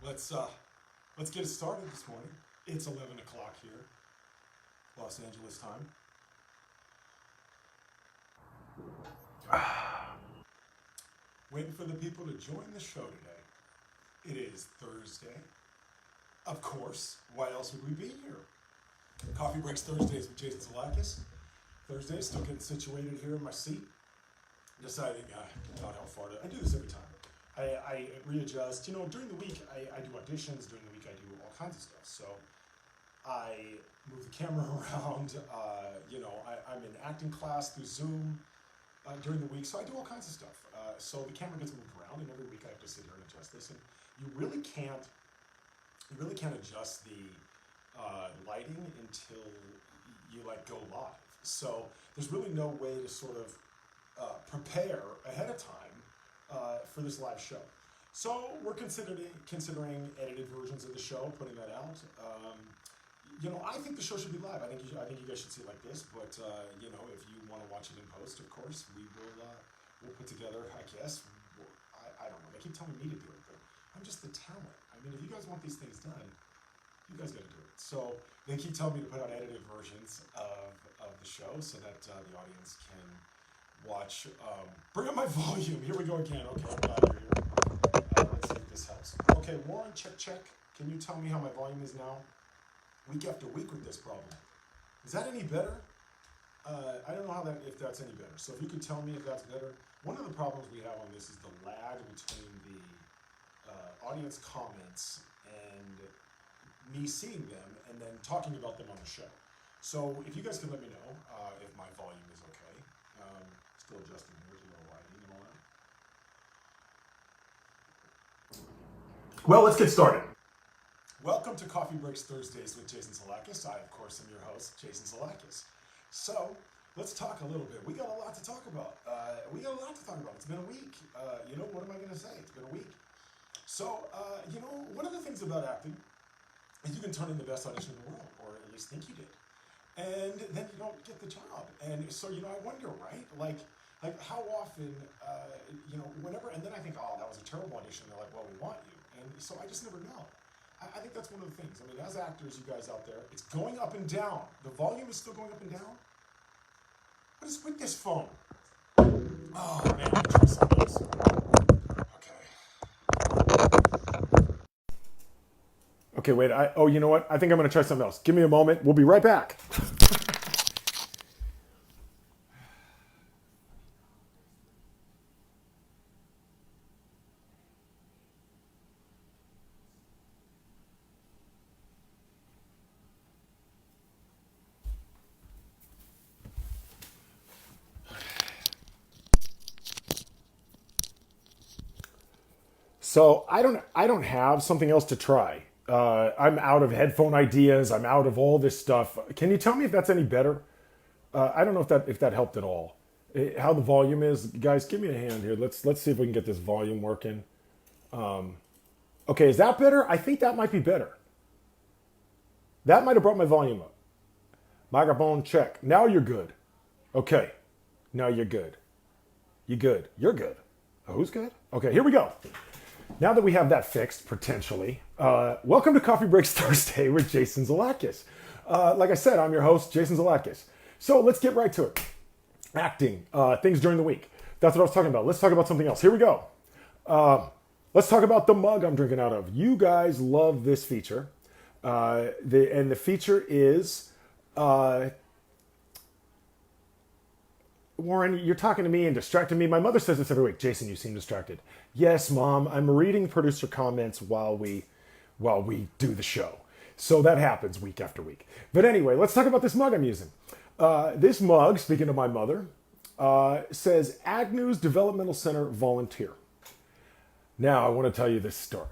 Let's uh, let's get it started this morning. It's 11 o'clock here, Los Angeles time. Waiting for the people to join the show today. It is Thursday. Of course, why else would we be here? Coffee Breaks Thursdays with Jason Zalakis. Thursday, still getting situated here in my seat. Deciding not how far to. I do this every time. I readjust. You know, during the week I do auditions. During the week I do all kinds of stuff. So I move the camera around. I'm in acting class through Zoom during the week. So I do all kinds of stuff. So the camera gets moved around, and every week I have to sit here and adjust this. And you really can't adjust the lighting until you go live. So there's really no way to sort of prepare ahead of time for this live show. So we're considering edited versions of the show, putting that out. I think the show should be live. I think you guys should see it like this. But if you want to watch it in post, of course, we'll put together. I guess I don't know. They keep telling me to do it, but I'm just the talent. I mean, if you guys want these things done, you guys got to do it. So they keep telling me to put out edited versions of the show so that the audience can watch. Bring up my volume. Here we go again. Okay, I'm glad you're here. Let's see if this helps. Okay, Warren, check. Can you tell me how my volume is now? Week after week with this problem. Is that any better? I don't know if that's any better. So if you could tell me if that's better. One of the problems we have on this is the lag between the audience comments and me seeing them and then talking about them on the show. So if you guys can let me know if my volume is okay. Still adjusting here to the lighting and all that. Well, let's get started. Welcome to Coffee Breaks Thursdays with Jason Zalakis. I, of course, am your host, Jason Zalakis. So let's talk a little bit. We got a lot to talk about. It's been a week. What am I going to say? It's been a week. So, one of the things about acting is you can turn in the best audition in the world, or at least think you did. And then you don't get the job. And so, I wonder, right? Like how often, whenever, and then I think, oh, that was a terrible audition. They're like, well, we want you. And so I just never know. I think that's one of the things. I mean, as actors, you guys out there, it's going up and down. The volume is still going up and down. What is with this phone? Oh, man, I'm trying something else. Okay, wait, you know what? I think I'm going to try something else. Give me a moment. We'll be right back. So I don't have something else to try. I'm out of headphone ideas. I'm out of all this stuff. Can you tell me if that's any better? I don't know if that helped at all. How the volume is, guys. Give me a hand here. Let's see if we can get this volume working. Okay, is that better? I think that might be better. That might have brought my volume up. Microphone check. Now you're good. Okay, now you're good. You good? You're good. Oh, who's good? Okay, here we go. Now that we have that fixed, potentially, welcome to Coffee Breaks Thursday with Jason Zalakis. Like I said, I'm your host, Jason Zalakis. So let's get right to it. Acting, things during the week. That's what I was talking about. Let's talk about something else. Here we go. Let's talk about the mug I'm drinking out of. You guys love this feature. The feature is... Warren, you're talking to me and distracting me. My mother says this every week. Jason, you seem distracted. Yes, Mom. I'm reading producer comments while we do the show. So that happens week after week. But anyway, let's talk about this mug I'm using. This mug, speaking of my mother, says Agnew's Developmental Center volunteer. Now, I want to tell you this story.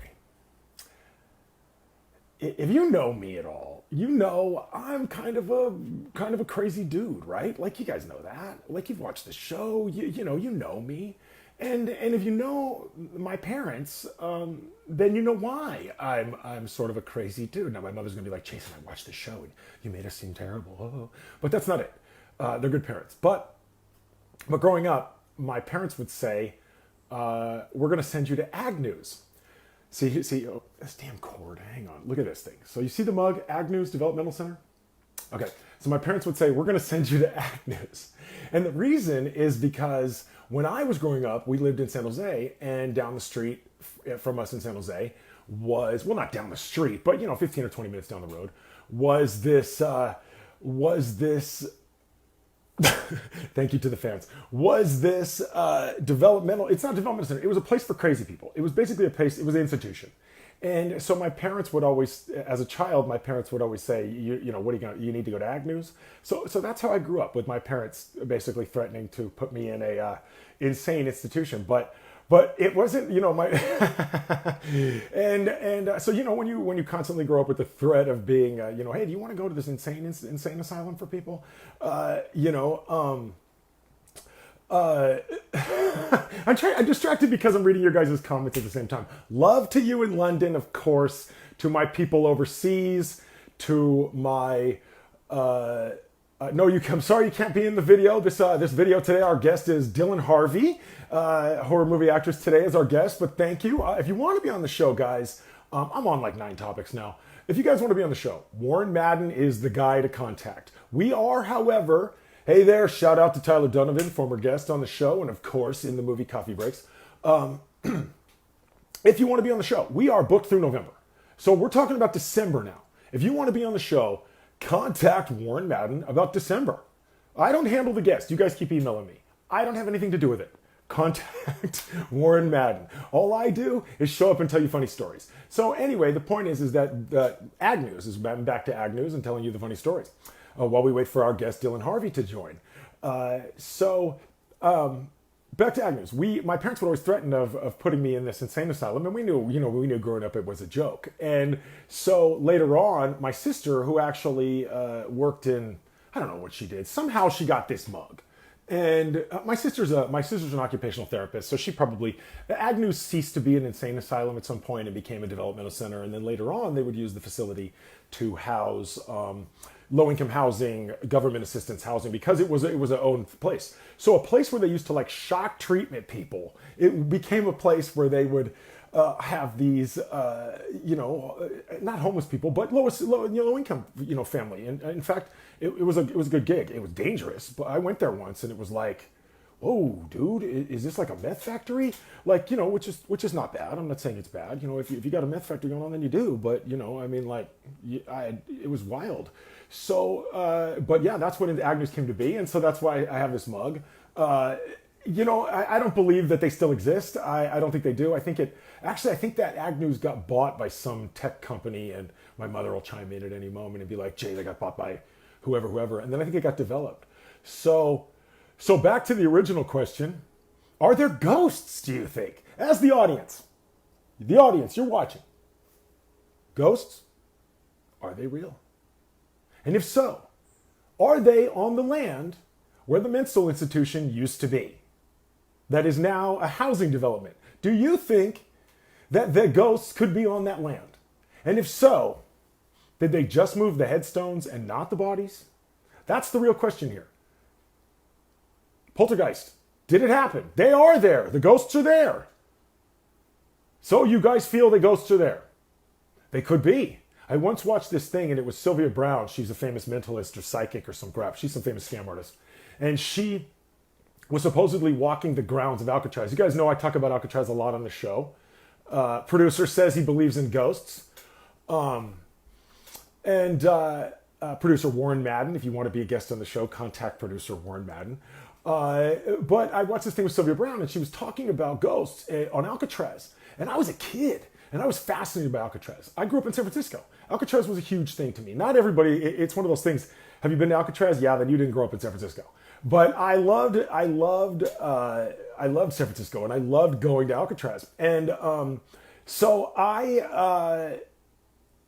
If you know me at all, you know I'm kind of a crazy dude, right? Like, you guys know that. Like, you've watched the show, you know me. And if you know my parents, then you know why I'm sort of a crazy dude. Now, my mother's gonna be like, Jason, I watched the show and you made us seem terrible. Oh. But that's not it. They're good parents. But growing up, my parents would say, we're gonna send you to Agnew's. See, oh, this damn cord. Hang on. Look at this thing. So you see the mug, Agnew's Developmental Center? Okay. So my parents would say, we're going to send you to Agnew's. And the reason is because when I was growing up, we lived in San Jose, and down the street from us in San Jose was, well, not down the street, but, 15 or 20 minutes down the road, was this thank you to the fans, was this developmental, it's not a developmental center, it was a place for crazy people. It was basically a place, it was an institution. And so my parents would always, as a child, my parents would always say, what are you going to, you need to go to Agnew's. So that's how I grew up, with my parents basically threatening to put me in a insane institution. But it wasn't, my, so, when you constantly grow up with the threat of being, hey, do you want to go to this insane asylum for people? I'm distracted because I'm reading your guys' comments at the same time. Love to you in London, of course, to my people overseas, to my, I'm sorry you can't be in the video. This video today, our guest is Dilynn Harvey, horror movie actress today is our guest, but thank you. If you want to be on the show, guys, I'm on like 9 topics now. If you guys want to be on the show, Warren Madden is the guy to contact. We are, however, hey there, shout out to Tyler Donovan, former guest on the show, and of course in the movie Coffee Breaks. If you want to be on the show, we are booked through November. So we're talking about December now. If you want to be on the show, contact Warren Madden about December. I don't handle the guests. You guys keep emailing me. I don't have anything to do with it. Contact Warren Madden. All I do is show up and tell you funny stories. So anyway, the point is that Agnew's is back to Agnew's and telling you the funny stories. While we wait for our guest Dilynn Harvey to join. Back to Agnew's. My parents would always threaten of putting me in this insane asylum, and we knew growing up it was a joke. And so later on, my sister, who actually worked in, I don't know what she did, somehow she got this mug. And my sister's an occupational therapist, so she probably, Agnew's ceased to be an insane asylum at some point and became a developmental center, and then later on they would use the facility to house low-income housing, government assistance housing, because it was an owned place. So a place where they used to like shock treatment people, it became a place where they would have these, not homeless people, but low income, family. And in fact, it was a good gig. It was dangerous, but I went there once and it was like, whoa, dude, is this like a meth factory? Like, which is not bad. I'm not saying it's bad. If you got a meth factory going on, then you do. But, it was wild. So, but yeah, that's when Agnew's came to be. And so that's why I have this mug. I don't believe that they still exist. I don't think they do. I think that Agnew's got bought by some tech company, and my mother will chime in at any moment and be like, Jay, they got bought by whoever. And then I think it got developed. So back to the original question, are there ghosts, do you think? As the audience, you're watching. Ghosts, are they real? And if so, are they on the land where the mental institution used to be? That is now a housing development. Do you think that the ghosts could be on that land? And if so, did they just move the headstones and not the bodies? That's the real question here. Poltergeist, did it happen? They are there. The ghosts are there. So you guys feel the ghosts are there? They could be. I once watched this thing, and it was Sylvia Browne. She's a famous mentalist or psychic or some crap. She's some famous scam artist. And she was supposedly walking the grounds of Alcatraz. You guys know I talk about Alcatraz a lot on the show. Producer says he believes in ghosts. Producer Warren Madden, if you want to be a guest on the show, contact producer Warren Madden. But I watched this thing with Sylvia Browne, and she was talking about ghosts on Alcatraz. And I was a kid, and I was fascinated by Alcatraz. I grew up in San Francisco. Alcatraz was a huge thing to me. Not everybody, it's one of those things. Have you been to Alcatraz? Yeah, then you didn't grow up in San Francisco. But I loved San Francisco, and I loved going to Alcatraz. And so I,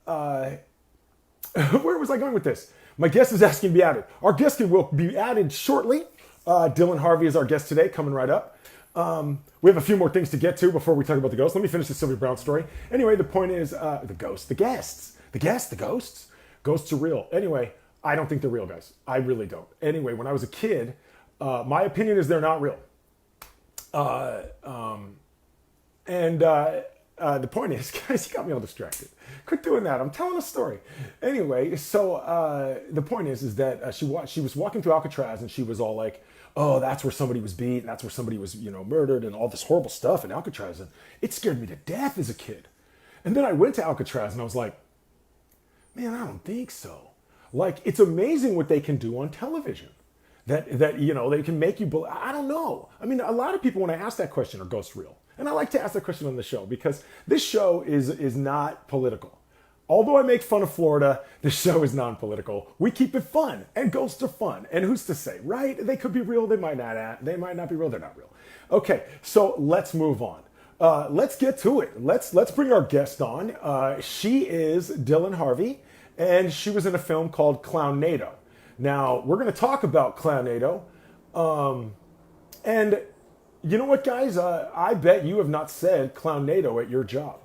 where was I going with this? My guest is asking to be added. Our guest will be added shortly. Dilynn Harvey is our guest today, coming right up. We have a few more things to get to before we talk about the ghosts. Let me finish the Sylvia Browne story. Anyway, the point is the ghosts, the guests, the ghosts. Ghosts are real. Anyway, I don't think they're real, guys. I really don't. Anyway, when I was a kid, my opinion is they're not real. the point is, guys, you got me all distracted. Quit doing that. I'm telling a story. Anyway, so the point is that she was walking through Alcatraz and she was all like, "Oh, that's where somebody was beat, and that's where somebody was, murdered, and all this horrible stuff in Alcatraz." And it scared me to death as a kid. And then I went to Alcatraz and I was like, "Man, I don't think so." Like, it's amazing what they can do on television. That they can make you believe. I don't know. I mean, a lot of people when I ask that question are ghosts real, and I like to ask that question on the show because this show is not political. Although I make fun of Florida, this show is non-political. We keep it fun, and ghosts are fun. And who's to say, right? They could be real. They might not. They might not be real. They're not real. Okay, so let's move on. Let's get to it. Let's bring our guest on. She is Dilynn Harvey, and she was in a film called Clownado. Now, we're going to talk about Clownado. And you know what, guys? I bet you have not said Clownado at your job.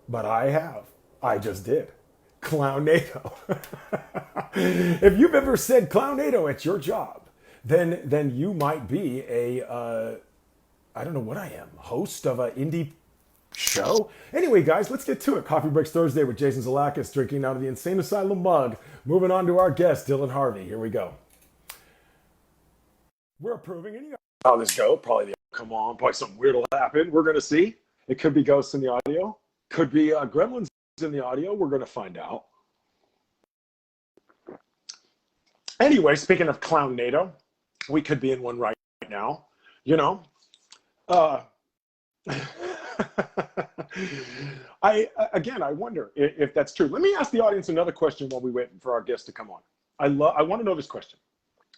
But I have. I just did. Clownado. If you've ever said Clownado at your job, then you might be I don't know what I am, host of an indie show. Anyway, guys, let's get to it. Coffee Breaks Thursday with Jason Zalakis, drinking out of the Insane Asylum mug. Moving on to our guest, Dilynn Harvey. Here we go. We're approving any how this go. Probably probably something weird will happen. We're gonna see. It could be ghosts in the audio. Could be gremlins in the audio. We're gonna find out. Anyway, speaking of Clownado, we could be in one right now. I wonder if that's true. Let me ask the audience another question while we wait for our guest to come on. I want to know this question.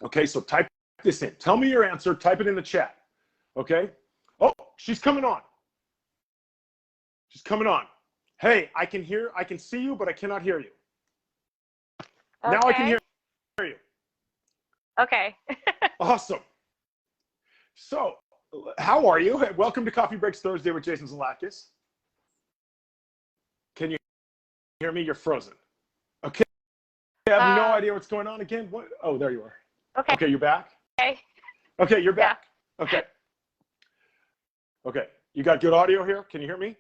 Okay, so type this in. Tell me your answer. Type it in the chat. Okay. Oh, she's coming on. She's coming on. Hey, I can see you, but I cannot hear you. Okay. Now I can hear you. Okay. Awesome. So, how are you? Welcome to Coffee Breaks Thursday with Jason Zalakis. Can you hear me? You're frozen. Okay. I have no idea what's going on again. What? Oh, there you are. Okay. Okay, you're back? Okay. Okay, you're back. Yeah. Okay. Okay. You got good audio here? Can you hear me?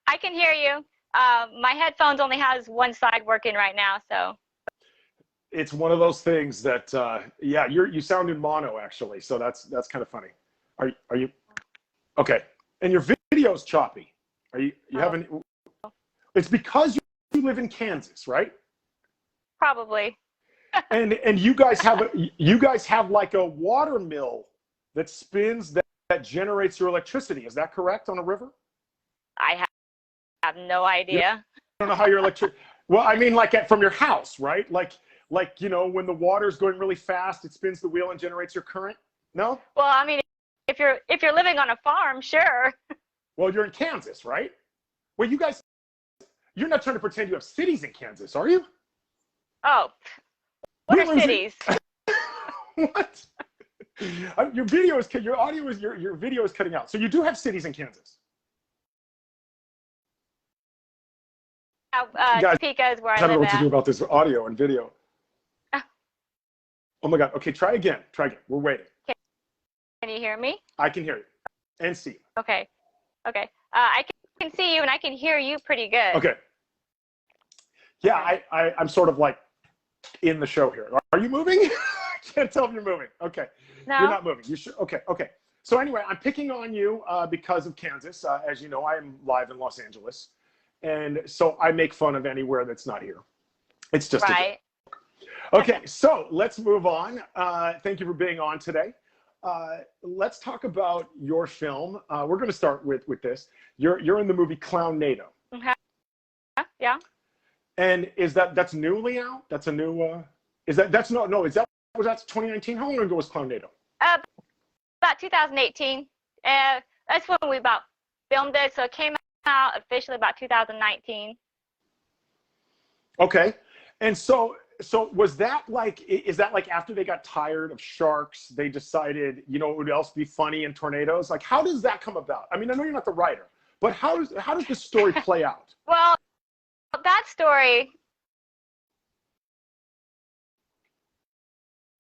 I can hear you. My headphones only has one side working right now, so. It's one of those things that, you sound in mono actually, so that's kind of funny. Are you? Okay. And your video's choppy. You haven't? It's because you live in Kansas, right? Probably. and you guys have like a water mill that spins that generates your electricity. Is that correct on a river? I have no idea. I don't know how your electric. Well, I mean, like from your house, right? Like when the water's going really fast, it spins the wheel and generates your current. No? Well, I mean, if you're living on a farm, sure. Well, you're in Kansas, right? Well, you're not trying to pretend you have cities in Kansas, are you? Oh, what are cities? What? Your video is your audio is your video is cutting out. So you do have cities in Kansas. Topeka is where I live at. I don't know what to do about this audio and video. Oh my God. Okay, try again. We're waiting. Can you hear me? I can hear you and see you. Okay. I can see you and I can hear you pretty good. Okay. Yeah, I'm sort of like in the show here. Are you moving? I can't tell if you're moving. Okay. No. You're not moving. You should. Okay. So anyway, I'm picking on you because of Kansas. As you know, I am live in Los Angeles. And so I make fun of anywhere that's not here. It's just right. Okay, so let's move on. Thank you for being on today. Let's talk about your film. We're going to start with this. You're in the movie Clownado. Okay. Yeah. And that's newly out? That's a new that's 2019? How long ago was Clownado? About 2018. That's when we about filmed it, so it came out officially about 2019. Okay. And so is that like after they got tired of sharks, they decided, it would else be funny in tornadoes? Like, how does that come about? I mean, I know you're not the writer, but how does this story play out? Well, that story,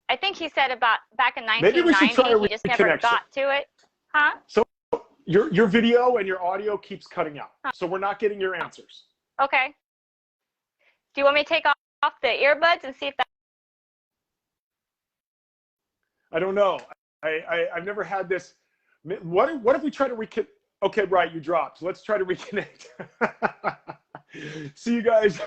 I think he said about back in 1990, he just never got to it. Huh? Your video and your audio keeps cutting out, so we're not getting your answers. Okay. Do you want me to take off the earbuds and see if that? I don't know. I've never had this. What if we try to reconnect? Okay, right, you dropped. So let's try to reconnect. See you guys.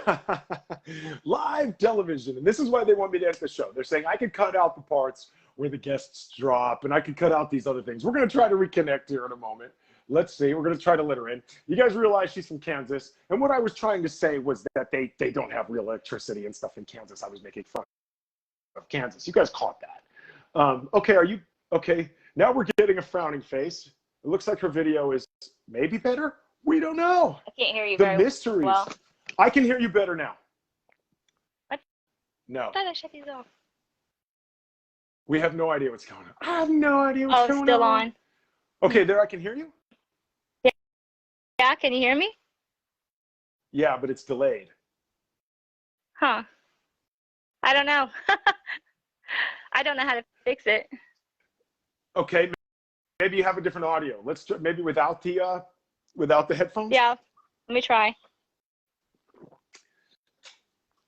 Live television. And this is why they want me to end the show. They're saying I could cut out the parts where the guests drop, and I could cut out these other things. We're going to try to reconnect here in a moment. Let's see. We're going to try to let her in. You guys realize she's from Kansas. And what I was trying to say was that they don't have real electricity and stuff in Kansas. I was making fun of Kansas. You guys caught that. Okay, are you okay? Now we're getting a frowning face. It looks like her video is maybe better. We don't know. I can't hear you The very mysteries. well. I can hear you better now. What? No. I thought I shut these off. We have no idea what's going on. I have no idea what's going on. Oh, still on. Okay, there I can hear you. Yeah, can you hear me? Yeah, but it's delayed. Huh. I don't know. I don't know how to fix it. Okay, maybe you have a different audio. Let's try, maybe without the headphones. Yeah, let me try.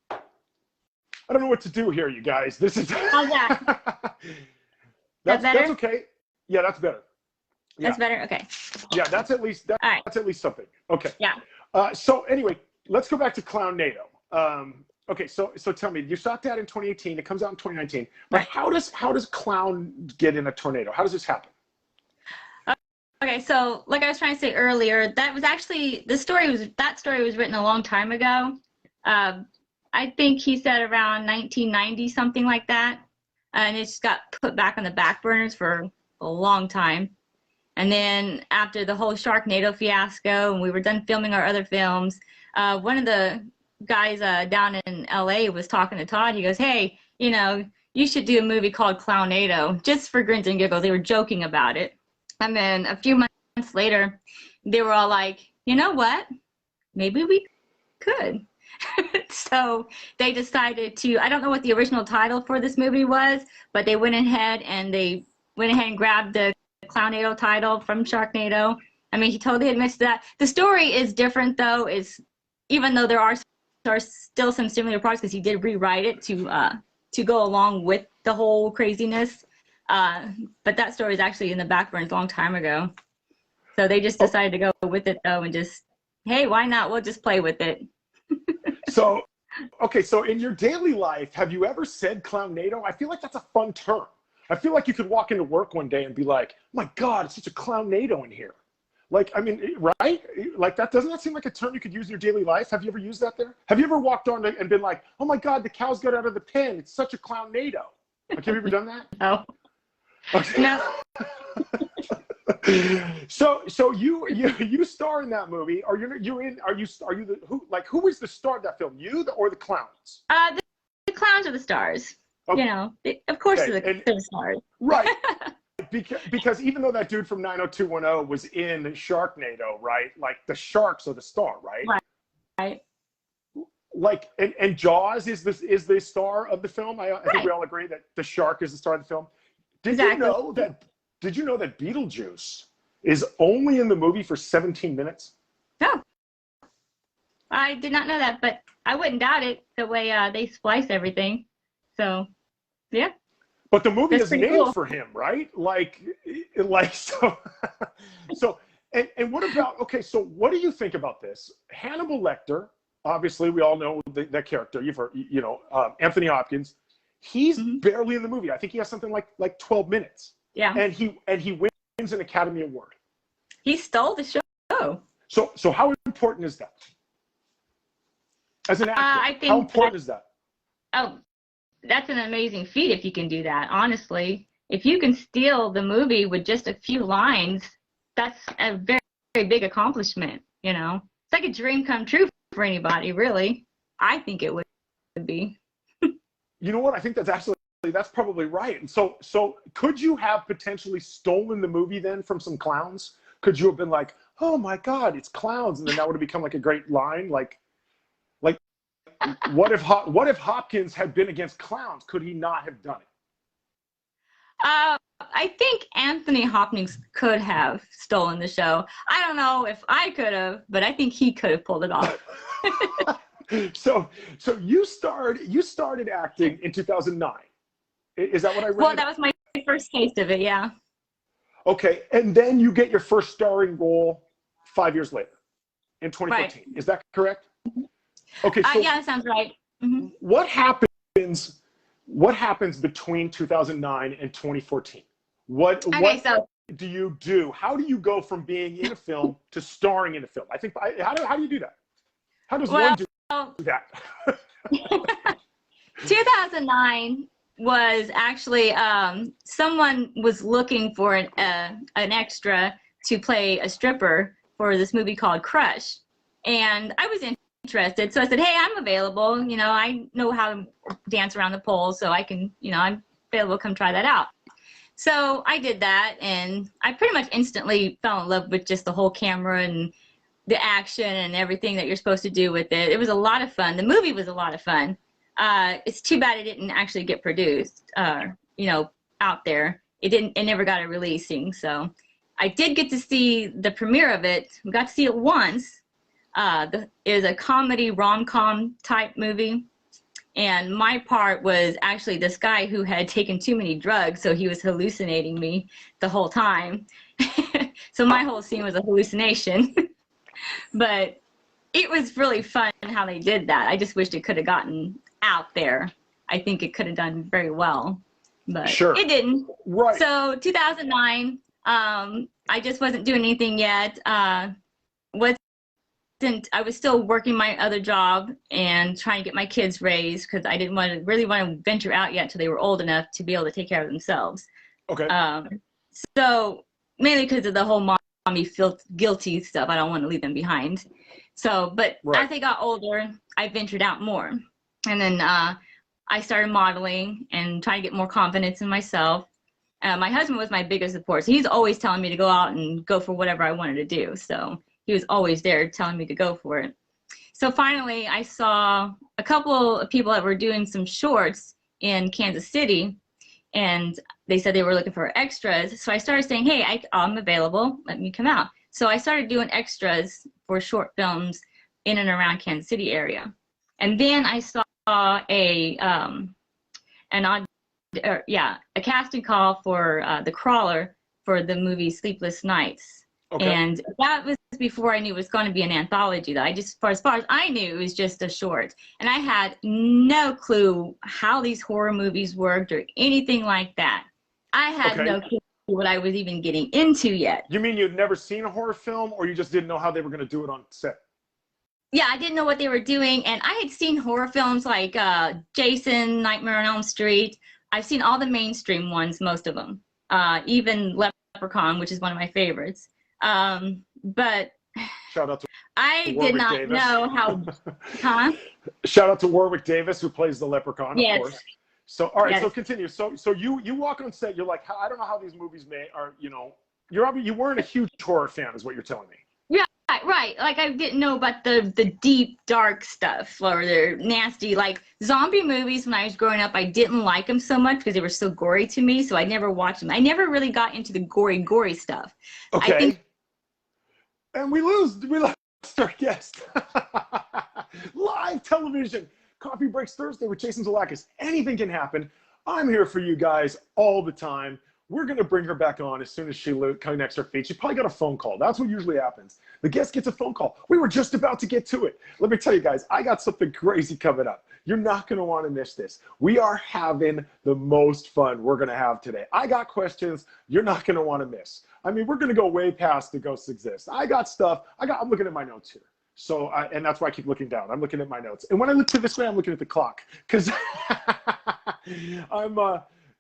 I don't know what to do here, you guys. This is. How's that? That's better? That's okay. Yeah, that's better. Yeah. That's better? Okay. Yeah, that's at least All right. that's at least something. Okay. Yeah. So anyway, let's go back to Clownado. Okay, so tell me, you shot that in 2018. It comes out in 2019. But Right. how does Clown get in a tornado? How does this happen? Okay, so like I was trying to say earlier, that was actually that story was written a long time ago. I think he said around 1990, something like that, and it just got put back on the back burners for a long time. And then after the whole Sharknado fiasco, and we were done filming our other films, one of the guys down in LA was talking to Todd. He goes, "Hey, you should do a movie called Clownado," just for grins and giggles. They were joking about it. And then a few months later, they were all like, "You know what? Maybe we could." So they decided to, I don't know what the original title for this movie was, but they went ahead and grabbed the Clownado title from Sharknado. I mean, he totally admits that. The story is different, though, even though there are still some similar parts, because he did rewrite it to go along with the whole craziness. But that story is actually in the back burns a long time ago. So they just decided to go with it, though, and just, hey, why not? We'll just play with it. So, okay, so in your daily life, have you ever said Clownado? I feel like that's a fun term. I feel like you could walk into work one day and be like, "My God, it's such a Clownado in here." Like, I mean, right? Like, doesn't that seem like a term you could use in your daily life? Have you ever used that there? Have you ever walked on and been like, "Oh my God, the cows got out of the pen. It's such a Clownado." Like, have you ever done that? No. Okay. No. So you star in that movie. Who is the star of that film? You or the clowns? The clowns are the stars. Okay. Of course Okay, they're the stars. Right. Because even though that dude from 90210 was in Sharknado, right? Like the sharks are the star, right? Right. Like and Jaws is the star of the film. I think we all agree that the shark is the star of the film. Did you know that Beetlejuice is only in the movie for 17 minutes? No. I did not know that, but I wouldn't doubt it the way they splice everything. So, yeah. But the movie That's is pretty named cool. for him, right? Like so. So, and what about? Okay, so what do you think about this? Hannibal Lecter, obviously, we all know that character. You've heard, Anthony Hopkins. He's barely in the movie. I think he has something like 12 minutes. Yeah. And he wins an Academy Award. He stole the show. So how important is that? As an actor, I think how important is that? Oh, that's an amazing feat if you can do that, honestly. If you can steal the movie with just a few lines, that's a very, very big accomplishment, It's like a dream come true for anybody, really. I think it would be. You know what? I think that's probably right. And so could you have potentially stolen the movie then from some clowns? Could you have been like, "Oh my God, it's clowns," and then that would have become like a great line? Like what if Hopkins had been against clowns? Could he not have done it? I think Anthony Hopkins could have stolen the show. I don't know if I could have, but I think he could have pulled it off. So you started acting in 2009. Is that what I read? Well, that was my first taste of it, yeah. Okay, and then you get your first starring role 5 years later, in 2014. Right. Is that correct? Okay, so yeah, that sounds right. Mm-hmm. What happens between 2009 and 2014? What do you do? How do you go from being in a film to starring in a film? How do you do that? How does one do that? 2009 was actually someone was looking for an extra to play a stripper for this movie called Crush, and I was interested, so I said, hey, I'm available, I know how to dance around the pole, so I can, I'm available, come try that out. So I did that, and I pretty much instantly fell in love with just the whole camera and the action and everything that you're supposed to do with it. It was a lot of fun. The movie was a lot of fun. It's too bad it didn't actually get produced, out there. It never got a releasing. So I did get to see the premiere of it. We got to see it once. It was a comedy rom-com type movie. And my part was actually this guy who had taken too many drugs, so he was hallucinating me the whole time. So my whole scene was a hallucination. But it was really fun how they did that. I just wished it could have gotten out there. I think it could have done very well, but it didn't. Right. So 2009, I just wasn't doing anything yet. I was still working my other job and trying to get my kids raised because I didn't really want to venture out yet till they were old enough to be able to take care of themselves. Okay. So mainly because of the whole mommy feel guilty stuff, I don't want to leave them behind. So, but as they got older, I ventured out more. And then I started modeling and trying to get more confidence in myself. My husband was my biggest support. So he's always telling me to go out and go for whatever I wanted to do. So he was always there telling me to go for it. So finally, I saw a couple of people that were doing some shorts in Kansas City. And they said they were looking for extras. So I started saying, hey, I'm available. Let me come out. So I started doing extras for short films in and around Kansas City area. And then I saw a casting call for The Crawler for the movie Sleepless Nights. Okay. And that was before I knew it was going to be an anthology. That as far as I knew, it was just a short. And I had no clue how these horror movies worked or anything like that. I had no clue what I was even getting into yet. You mean you'd never seen a horror film, or you just didn't know how they were going to do it on set? Yeah, I didn't know what they were doing. And I had seen horror films like Jason, Nightmare on Elm Street. I've seen all the mainstream ones, most of them. Even Leprechaun, which is one of my favorites. But shout out to I did not Davis. Know how, Shout out to Warwick Davis, who plays the Leprechaun, yes. Of course. So, all right, yes. So continue. So you walk on set, you're like, I don't know how these movies you weren't a huge horror fan, is what you're telling me. Yeah, right. Like I didn't know about the deep, dark stuff or the nasty, like zombie movies. When I was growing up, I didn't like them so much because they were so gory to me. So I never watched them. I never really got into the gory stuff. Okay. And we lost our guest. Live television. Coffee Breaks Thursday with Jason Zalakis. Anything can happen. I'm here for you guys all the time. We're going to bring her back on as soon as she connects her feet. She probably got a phone call. That's what usually happens. The guest gets a phone call. We were just about to get to it. Let me tell you guys, I got something crazy coming up. You're not going to want to miss this. We are having the most fun we're going to have today. I got questions you're not going to want to miss. I mean, we're going to go way past the ghosts exist. I got stuff. I'm looking at my notes here. So, and that's why I keep looking down. I'm looking at my notes. And when I look to this way, I'm looking at the clock. Because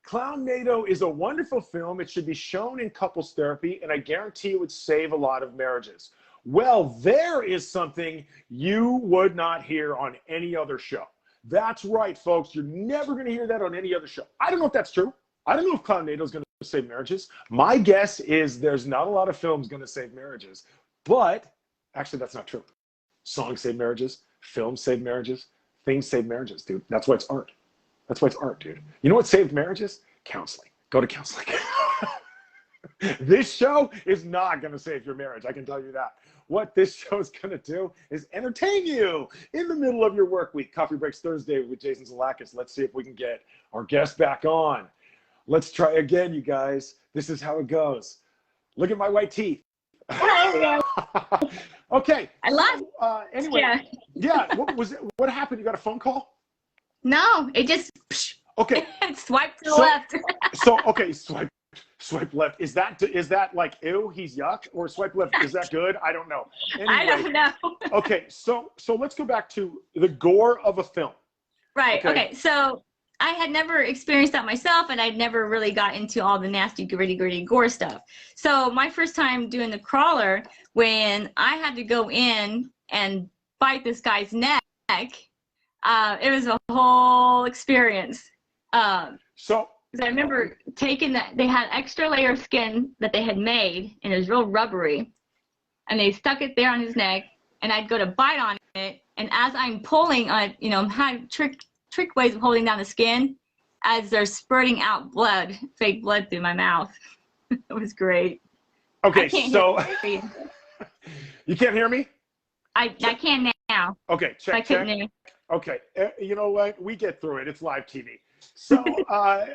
Clownado is a wonderful film. It should be shown in couples therapy, and I guarantee it would save a lot of marriages. Well, there is something you would not hear on any other show. That's right, folks. You're never going to hear that on any other show. I don't know if that's true. I don't know if Clownado is going to save marriages. My guess is there's not a lot of films going to save marriages. But actually, that's not true. Songs save marriages. Films save marriages. Things save marriages, dude. That's why it's art. That's why it's art, dude. You know what saved marriages? Counseling. Go to counseling. This show is not going to save your marriage. I can tell you that. What this show is going to do is entertain you in the middle of your work week. Coffee Breaks Thursday with Jason Zalakis. Let's see if we can get our guest back on. Let's try again, you guys. This is how it goes. Look at my white teeth. Okay. I love anyway. Yeah. What happened? You got a phone call? No, it just okay. Swipe to the left. Okay, swipe left. Is that like ew, he's yuck? Or swipe left, is that good? I don't know. Anyway, I don't know. Okay, so let's go back to the gore of a film. Right. Okay. So I had never experienced that myself, and I'd never really got into all the nasty, gritty gore stuff. So my first time doing the crawler, when I had to go in and bite this guy's neck, it was a whole experience. So I remember taking that, they had extra layer of skin that they had made, and it was real rubbery, and they stuck it there on his neck, and I'd go to bite on it, and as I'm pulling on, I'm having trick ways of holding down the skin as they're spurting out blood, fake blood through my mouth. It was great. Okay, so you can't hear me? I can now. Okay, check. Okay, you know what? We get through it. It's live TV. So,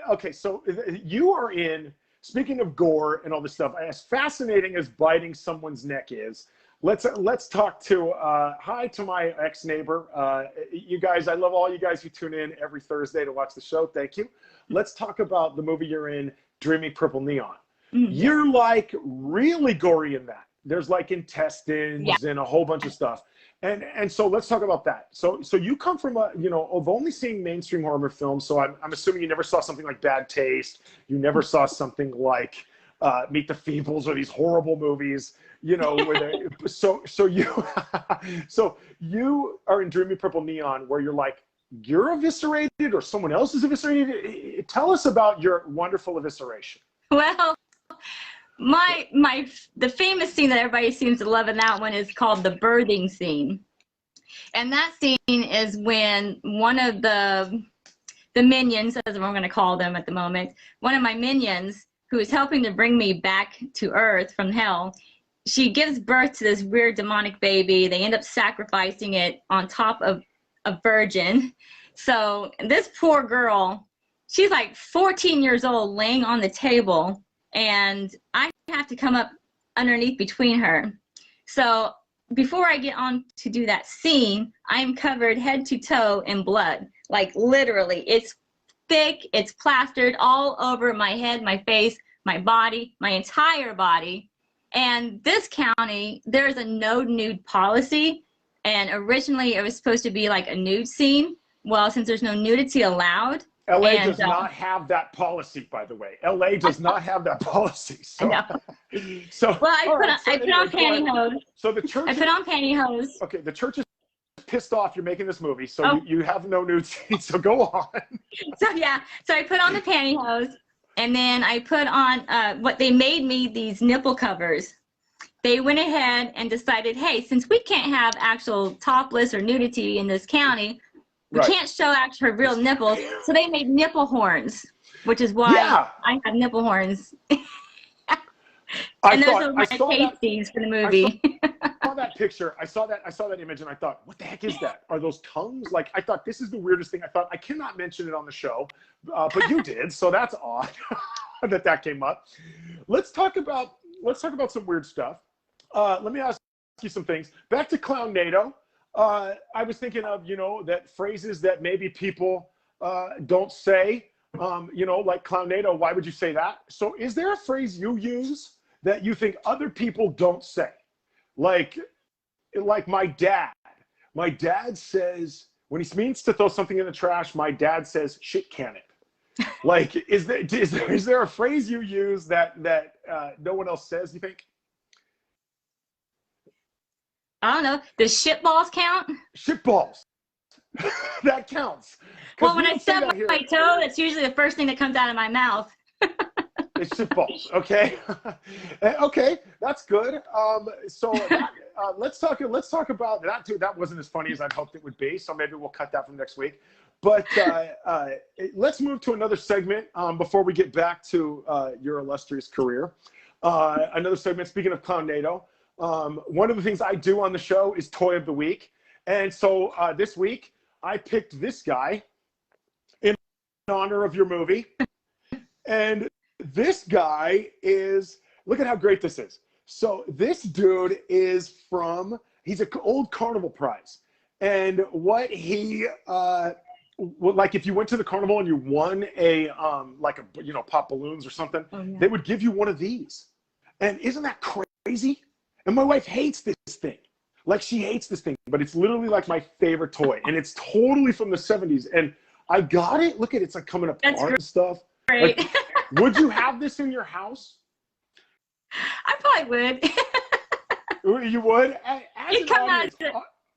okay, so you are in, speaking of gore and all this stuff, as fascinating as biting someone's neck is, let's talk to, hi to my ex-neighbor. You guys, I love all you guys who tune in every Thursday to watch the show. Thank you. Let's talk about the movie you're in, Dreamy Purple Neon. Mm-hmm. You're like really gory in that. There's like intestines and a whole bunch of stuff. And so let's talk about that. So you come from of only seeing mainstream horror films. So I'm assuming you never saw something like Bad Taste. You never saw something like Meet the Feebles or these horrible movies, where so you are in Dreamy Purple Neon, where you're like, you're eviscerated or someone else is eviscerated. Tell us about your wonderful evisceration. Well, the famous scene that everybody seems to love in that one is called the birthing scene. And that scene is when one of the minions, as we're going to call them at the moment, one of my minions, who is helping to bring me back to Earth from hell, she gives birth to this weird demonic baby. They end up sacrificing it on top of a virgin. So this poor girl, she's like 14 years old, laying on the table, and I have to come up underneath between her. So before I get on to do that scene, I'm covered head to toe in blood. Like literally, it's thick, it's plastered all over my head, my face, my body, my entire body. And this county, there's a no nude policy. And originally it was supposed to be like a nude scene. Well, since there's no nudity allowed, LA does not have that policy, by the way. LA does not have that policy. So, I know. Well, I put on pantyhose. So the church. I put on pantyhose. Okay, the church is pissed off you're making this movie, so you have no nude scenes. So go on. So I put on the pantyhose, and then I put on what they made me, these nipple covers. They went ahead and decided, hey, since we can't have actual topless or nudity in this county, we can't show actual real nipples, so they made nipple horns, which is why I have nipple horns. And those are my pasties for the movie. I saw that picture. I saw that image, and I thought, what the heck is that? Are those tongues? Like, I thought, this is the weirdest thing. I thought, I cannot mention it on the show, but you did, so that's odd that came up. Let's talk about some weird stuff. Let me ask you some things. Back to Clownado. I was thinking of, that phrases that maybe people don't say, like Clownado. Why would you say that? So is there a phrase you use that you think other people don't say? Like my dad. My dad says, when he means to throw something in the trash, my dad says, shit can it. Like, is there a phrase you use that no one else says, you think? I don't know. Does shitballs count? Shitballs. That counts. Well, when I step on my toe, that's usually the first thing that comes out of my mouth. It's shitballs. Okay. Okay, that's good. So let's talk about that too. That wasn't as funny as I'd hoped it would be. So maybe we'll cut that from next week. But let's move to another segment before we get back to your illustrious career. Another segment, speaking of Clownado, one of the things I do on the show is Toy of the Week. And so this week, I picked this guy in honor of your movie. And this guy is, look at how great this is. So this dude is he's an old carnival prize. And what he, like if you went to the carnival and you won pop balloons or something, they would give you one of these. And isn't that crazy? And my wife hates this thing. Like she hates this thing, but it's literally like my favorite toy. And it's totally from the 70s. And I got it. Look at it. It's like coming apart and stuff. Great. Like, would you have this in your house? I probably would. You would?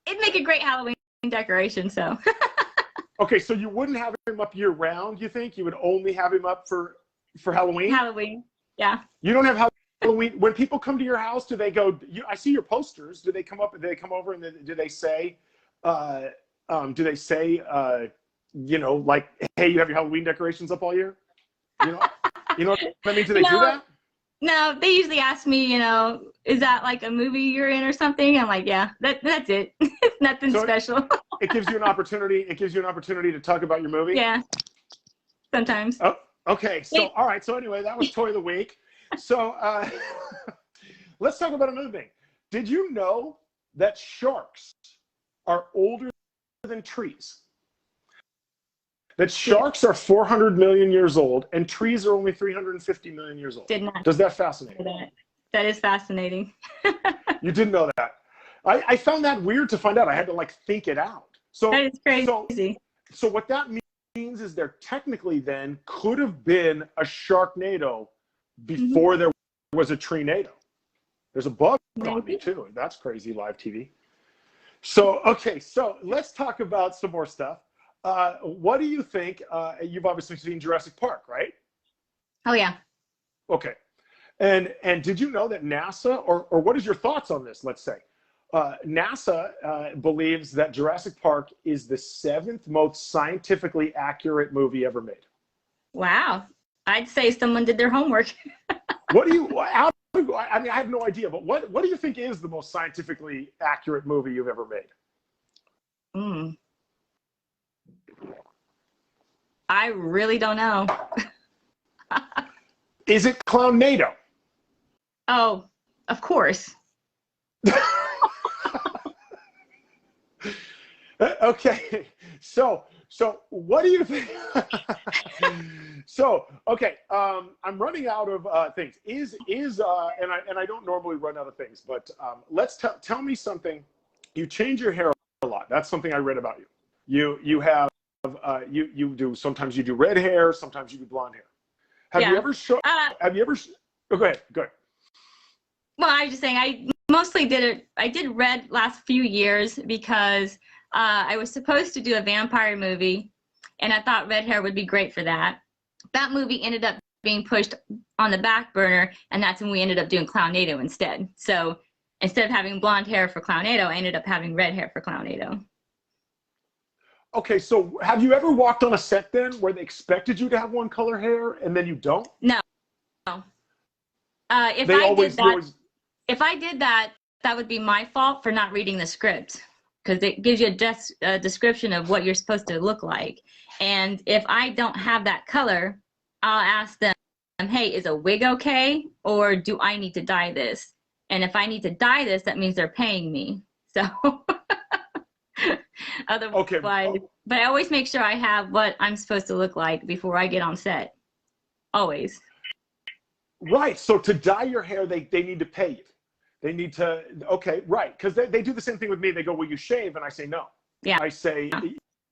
It'd make a great Halloween decoration, so. Okay, so you wouldn't have him up year round, you think? You would only have him up for Halloween? Halloween, yeah. You don't have Halloween. When people come to your house, do they go, I see your posters. Do they come over and do they say, like, hey, you have your Halloween decorations up all year? You know what I mean? Do they do that? No, they usually ask me, is that like a movie you're in or something? I'm like, yeah, that's it. Nothing special. It gives you an opportunity. It gives you an opportunity to talk about your movie. Yeah, sometimes. Oh, okay. So, all right. So anyway, that was Toy of the Week. So let's talk about another thing. Did you know that sharks are older than trees? That sharks are 400 million years old and trees are only 350 million years old. Did not. Does that fascinate you? That is fascinating. You didn't know that. I found that weird to find out. I had to like think it out. So that is crazy. So what that means is there technically then could have been a Sharknado before there was a Tree-nado. There's a bug on me too. That's crazy, live TV. So, okay, so let's talk about some more stuff. What do you think? You've obviously seen Jurassic Park, right? Oh, yeah. Okay. And did you know that NASA, or what is your thoughts on this, let's say? NASA believes that Jurassic Park is the 7th most scientifically accurate movie ever made. Wow. I'd say someone did their homework. What do you, I have no idea, but what do you think is the most scientifically accurate movie you've ever made? I really don't know. Is it Clownado? Oh, of course. Okay, so what do you think? So okay, I'm running out of things. And I don't normally run out of things, but let's tell me something. You change your hair a lot. That's something I read about you. You have you do, sometimes you do red hair, sometimes you do blonde hair. Have you ever oh, go ahead. Well, I was just saying, I mostly I did red last few years because I was supposed to do a vampire movie, and I thought red hair would be great for that. That movie ended up being pushed on the back burner, and that's when we ended up doing Clownado instead. So instead of having blonde hair for Clownado, I ended up having red hair for Clownado. Okay, so have you ever walked on a set then where they expected you to have one color hair and then you don't? No. If I did that, that would be my fault for not reading the script, because it gives you a description of what you're supposed to look like. And if I don't have that color, I'll ask them, hey, is a wig okay? Or do I need to dye this? And if I need to dye this, that means they're paying me. So otherwise, okay. But I always make sure I have what I'm supposed to look like before I get on set. Always. Right. So to dye your hair, they need to pay you. They need to, okay, right. Because they do the same thing with me. They go, will you shave? And I say, no. Yeah. I say,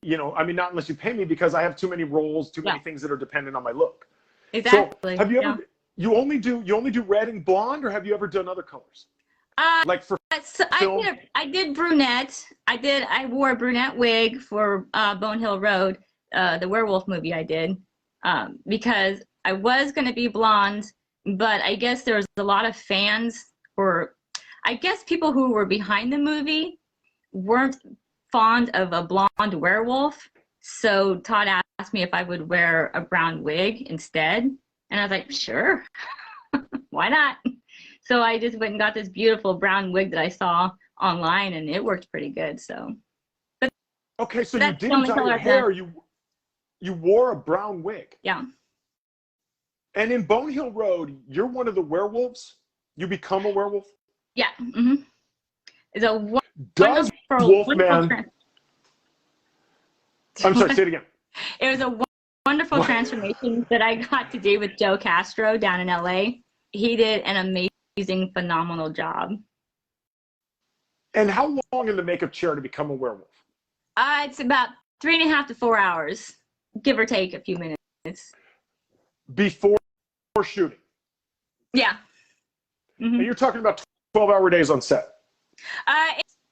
not unless you pay me, because I have too many roles, too many things that are dependent on my look. Exactly. So have you ever, you only do red and blonde, or have you ever done other colors? Like for film? I did brunette. I wore a brunette wig for Bone Hill Road, the werewolf movie I did, because I was going to be blonde, but I guess there was a lot of fans, or I guess people who were behind the movie weren't fond of a blonde werewolf, So Todd asked me if I would wear a brown wig instead. And I was like, sure, why not? So I just went and got this beautiful brown wig that I saw online, and it worked pretty good. So, but Okay, so you that's the didn't only dye color your I've done. hair. You wore a brown wig. Yeah. And in Bone Hill Road, you're one of the werewolves. You become a werewolf. Yeah. Mm-hmm. It's a Does wonderful Wolfman? I'm sorry. Say it again. It was a wonderful transformation that I got to do with Joe Castro down in LA. He did an amazing, phenomenal job. And how long in the makeup chair to become a werewolf? It's about 3.5 to 4 hours, give or take a few minutes. Before shooting? Yeah. Mm-hmm. And you're talking about 12-hour days on set?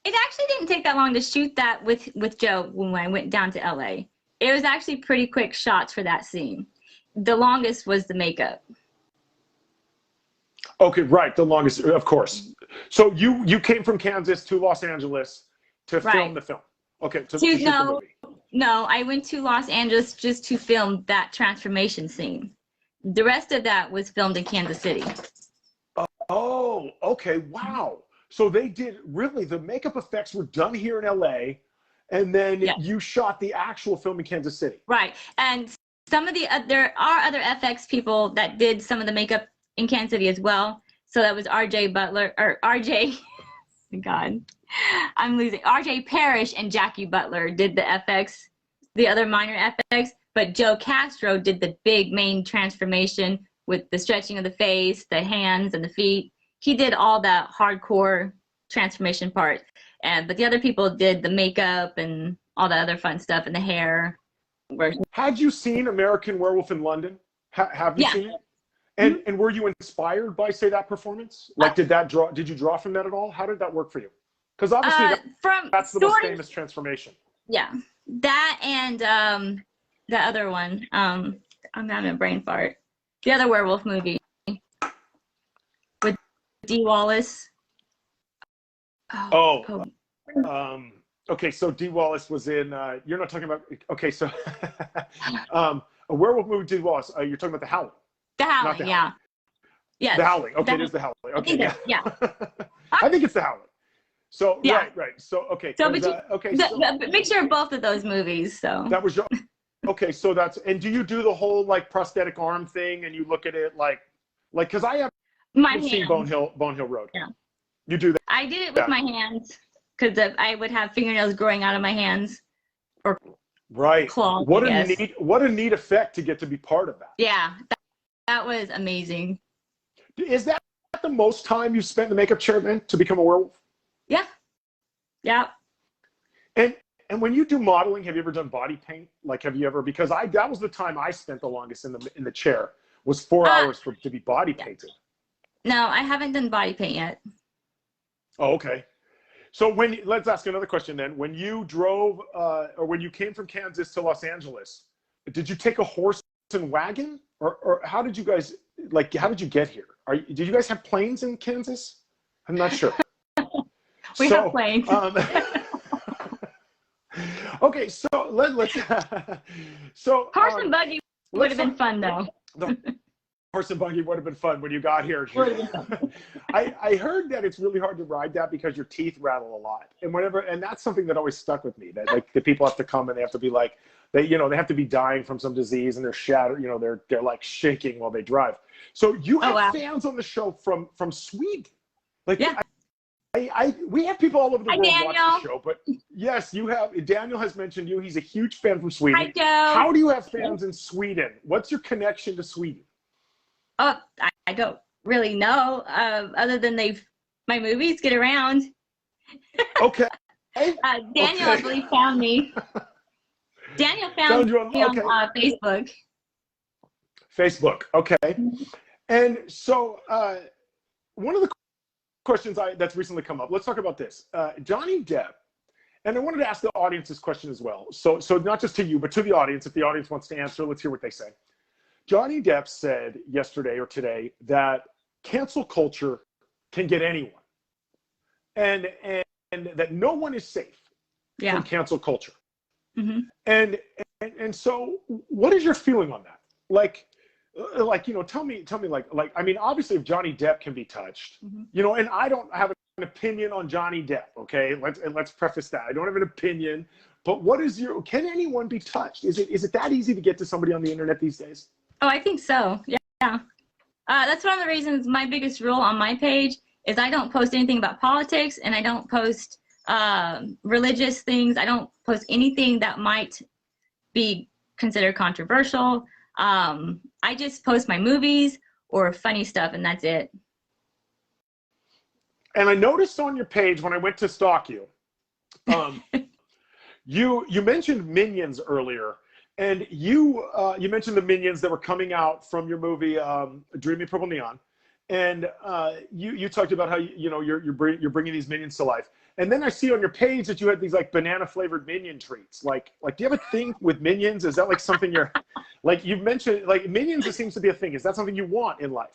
It actually didn't take that long to shoot that with Joe when I went down to LA. It was actually pretty quick shots for that scene. The longest was the makeup. Okay, right. The longest, of course. So you came from Kansas to Los Angeles to film the film. Okay, to shoot the movie. No, I went to Los Angeles just to film that transformation scene. The rest of that was filmed in Kansas City. Oh, okay. Wow. So they did really, the makeup effects were done here in LA, and then you shot the actual film in Kansas City. Right. And some of there are other FX people that did some of the makeup in Kansas City as well. So that was RJ Butler, or RJ, God, I'm losing. RJ Parrish and Jackie Butler did the FX, the other minor FX, but Joe Castro did the big main transformation with the stretching of the face, the hands and the feet. He did all that hardcore transformation part. But the other people did the makeup and all the other fun stuff and the hair. Had you seen American Werewolf in London? Have you seen it? And were you inspired by, say, that performance? Like, did you draw from that at all? How did that work for you? Because obviously that's the most famous transformation. Yeah, that and the other one. I'm having a brain fart. The other werewolf movie with Dee Wallace. Okay, so Dee Wallace was in. You're not talking about. Okay, so a werewolf movie. Dee Wallace. You're talking about The Howling. The Howling, yeah. Yeah. The Howling. Okay, it is The Howling. Okay, yeah. I think it's The Howling. So yeah. right. So okay. So, the mixture of both of those movies. So that was your. Okay, so that's, and do you do the whole like prosthetic arm thing, and you look at it like because I haven't seen Bone Hill Road. Yeah. You do that. I did it with my hands because I would have fingernails growing out of my hands or claws. What a neat effect to get to be part of that. Yeah, that was amazing. Is that the most time you've spent in the makeup chair then to become a werewolf? Yeah. Yeah. And when you do modeling, have you ever done body paint? Like, have you ever? Because that was the time I spent the longest in the chair was 4 hours to be body painted. No, I haven't done body paint yet. Oh, okay. So let's ask another question then. When you drove or when you came from Kansas to Los Angeles, did you take a horse and wagon, or how did you guys how did you get here? Did you guys have planes in Kansas? I'm not sure. We have planes. Okay, so let's so horse and buggy would have been fun though. The horse and buggy would have been fun when you got here. I heard that it's really hard to ride that because your teeth rattle a lot, and that's something that always stuck with me. That like the people have to come and they have to be like they have to be dying from some disease and they're shattered. They're like shaking while they drive. So you have fans on the show from Sweden, like yeah. We have people all over the world Daniel. watch the show, but yes, you have. Daniel has mentioned you. He's a huge fan from Sweden. Hi, Joe. How do you have fans in Sweden? What's your connection to Sweden? Oh, I don't really know. Other than my movies get around. Okay. Daniel, I believe, found me. Daniel found me on Facebook. Facebook. Okay. And so one of the questions that's recently come up. Let's talk about this. Johnny Depp, and I wanted to ask the audience this question as well. So not just to you, but to the audience. If the audience wants to answer, let's hear what they say. Johnny Depp said yesterday or today that cancel culture can get anyone, and that no one is safe from cancel culture. Mm-hmm. And so what is your feeling on that? Like, tell me, I mean, obviously if Johnny Depp can be touched, Mm-hmm. and I don't have an opinion on Johnny Depp. Okay. Let's preface that. I don't have an opinion, but can anyone be touched? Is it that easy to get to somebody on the internet these days? Oh, I think so. Yeah. That's one of the reasons my biggest rule on my page is I don't post anything about politics, and I don't post religious things. I don't post anything that might be considered controversial. I just post my movies or funny stuff, and that's it. And I noticed on your page when I went to stalk you, you mentioned Minions earlier, and you mentioned the Minions that were coming out from your movie Dreamy Purple Neon, and you talked about how you're bringing these Minions to life. And then I see on your page that you had these like banana flavored Minion treats. Like do you have a thing with Minions? Is that like something you're like you've mentioned like Minions? It seems to be a thing. Is that something you want in life?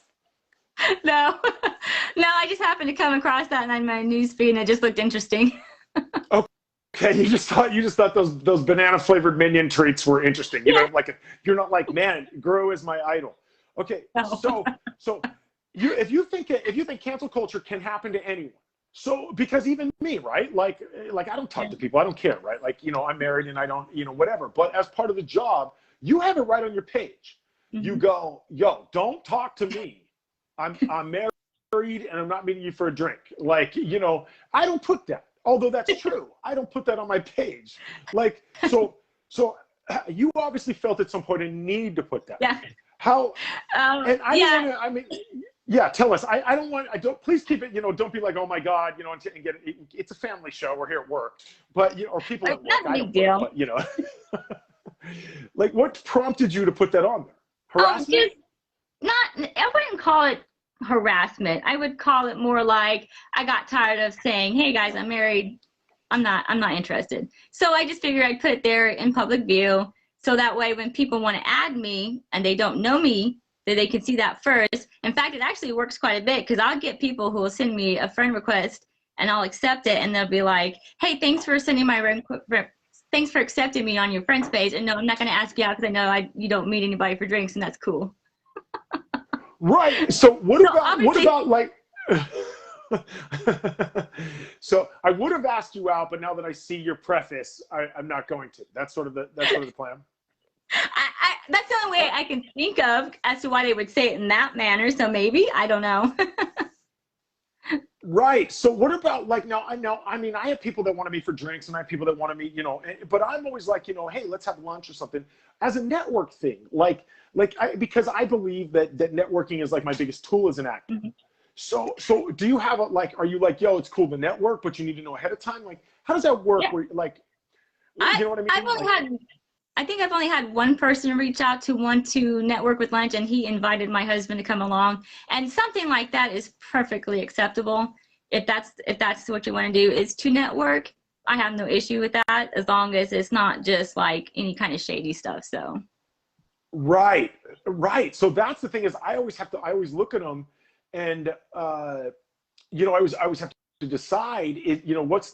No, no, I just happened to come across that on my news feed, and it just looked interesting. Okay, you just thought those banana flavored Minion treats were interesting. You're not like, man, Guru is my idol. Okay, No. so if you think cancel culture can happen to anyone, so because even me, right? Like I don't talk to people, I don't care, right? Like I'm married and I don't whatever. But as part of the job, you have it right on your page. Mm-hmm. You go, yo, don't talk to me. I'm married and I'm not meeting you for a drink. Like I don't put that. Although that's true, I don't put that on my page. Like, so you obviously felt at some point a need to put that. Yeah. How? And I yeah. don't want to. I mean, yeah. Tell us. I don't want. I don't. Please keep it. Don't be like, oh my God. And get it. It's a family show. We're here at work. But or people at work. Not a big deal. But, like, what prompted you to put that on there? Harassment? I wouldn't call it harassment. I would call it more like I got tired of saying, hey guys, I'm married, I'm not interested. So I just figured I'd put it there in public view, so that way when people want to add me and they don't know me, that they can see that first. In fact, it actually works quite a bit, because I'll get people who will send me a friend request and I'll accept it, and they'll be like, hey, thanks for accepting me on your friends page, and no, I'm not going to ask you out because I know you don't meet anybody for drinks, and that's cool. Right. So what about like? So I would have asked you out, but now that I see your preface, I'm not going to. That's sort of the plan. That's the only way I can think of as to why they would say it in that manner. So maybe, I don't know. Right. So what about like now? I mean, I have people that want to meet for drinks, and I have people that want to meet, but I'm always like, hey, let's have lunch or something as a network thing. Because I believe that networking is like my biggest tool as an actor. Mm-hmm. So do you have are you like, yo, it's cool to network, but you need to know ahead of time? Like, how does that work? Yeah. Where you know what I mean? I think I've only had one person reach out to want to network with lunch, and he invited my husband to come along. And something like that is perfectly acceptable. If that's what you want to do, is to network. I have no issue with that, as long as it's not just like any kind of shady stuff. So. Right. So that's the thing, is I always look at them, and I always have to decide what's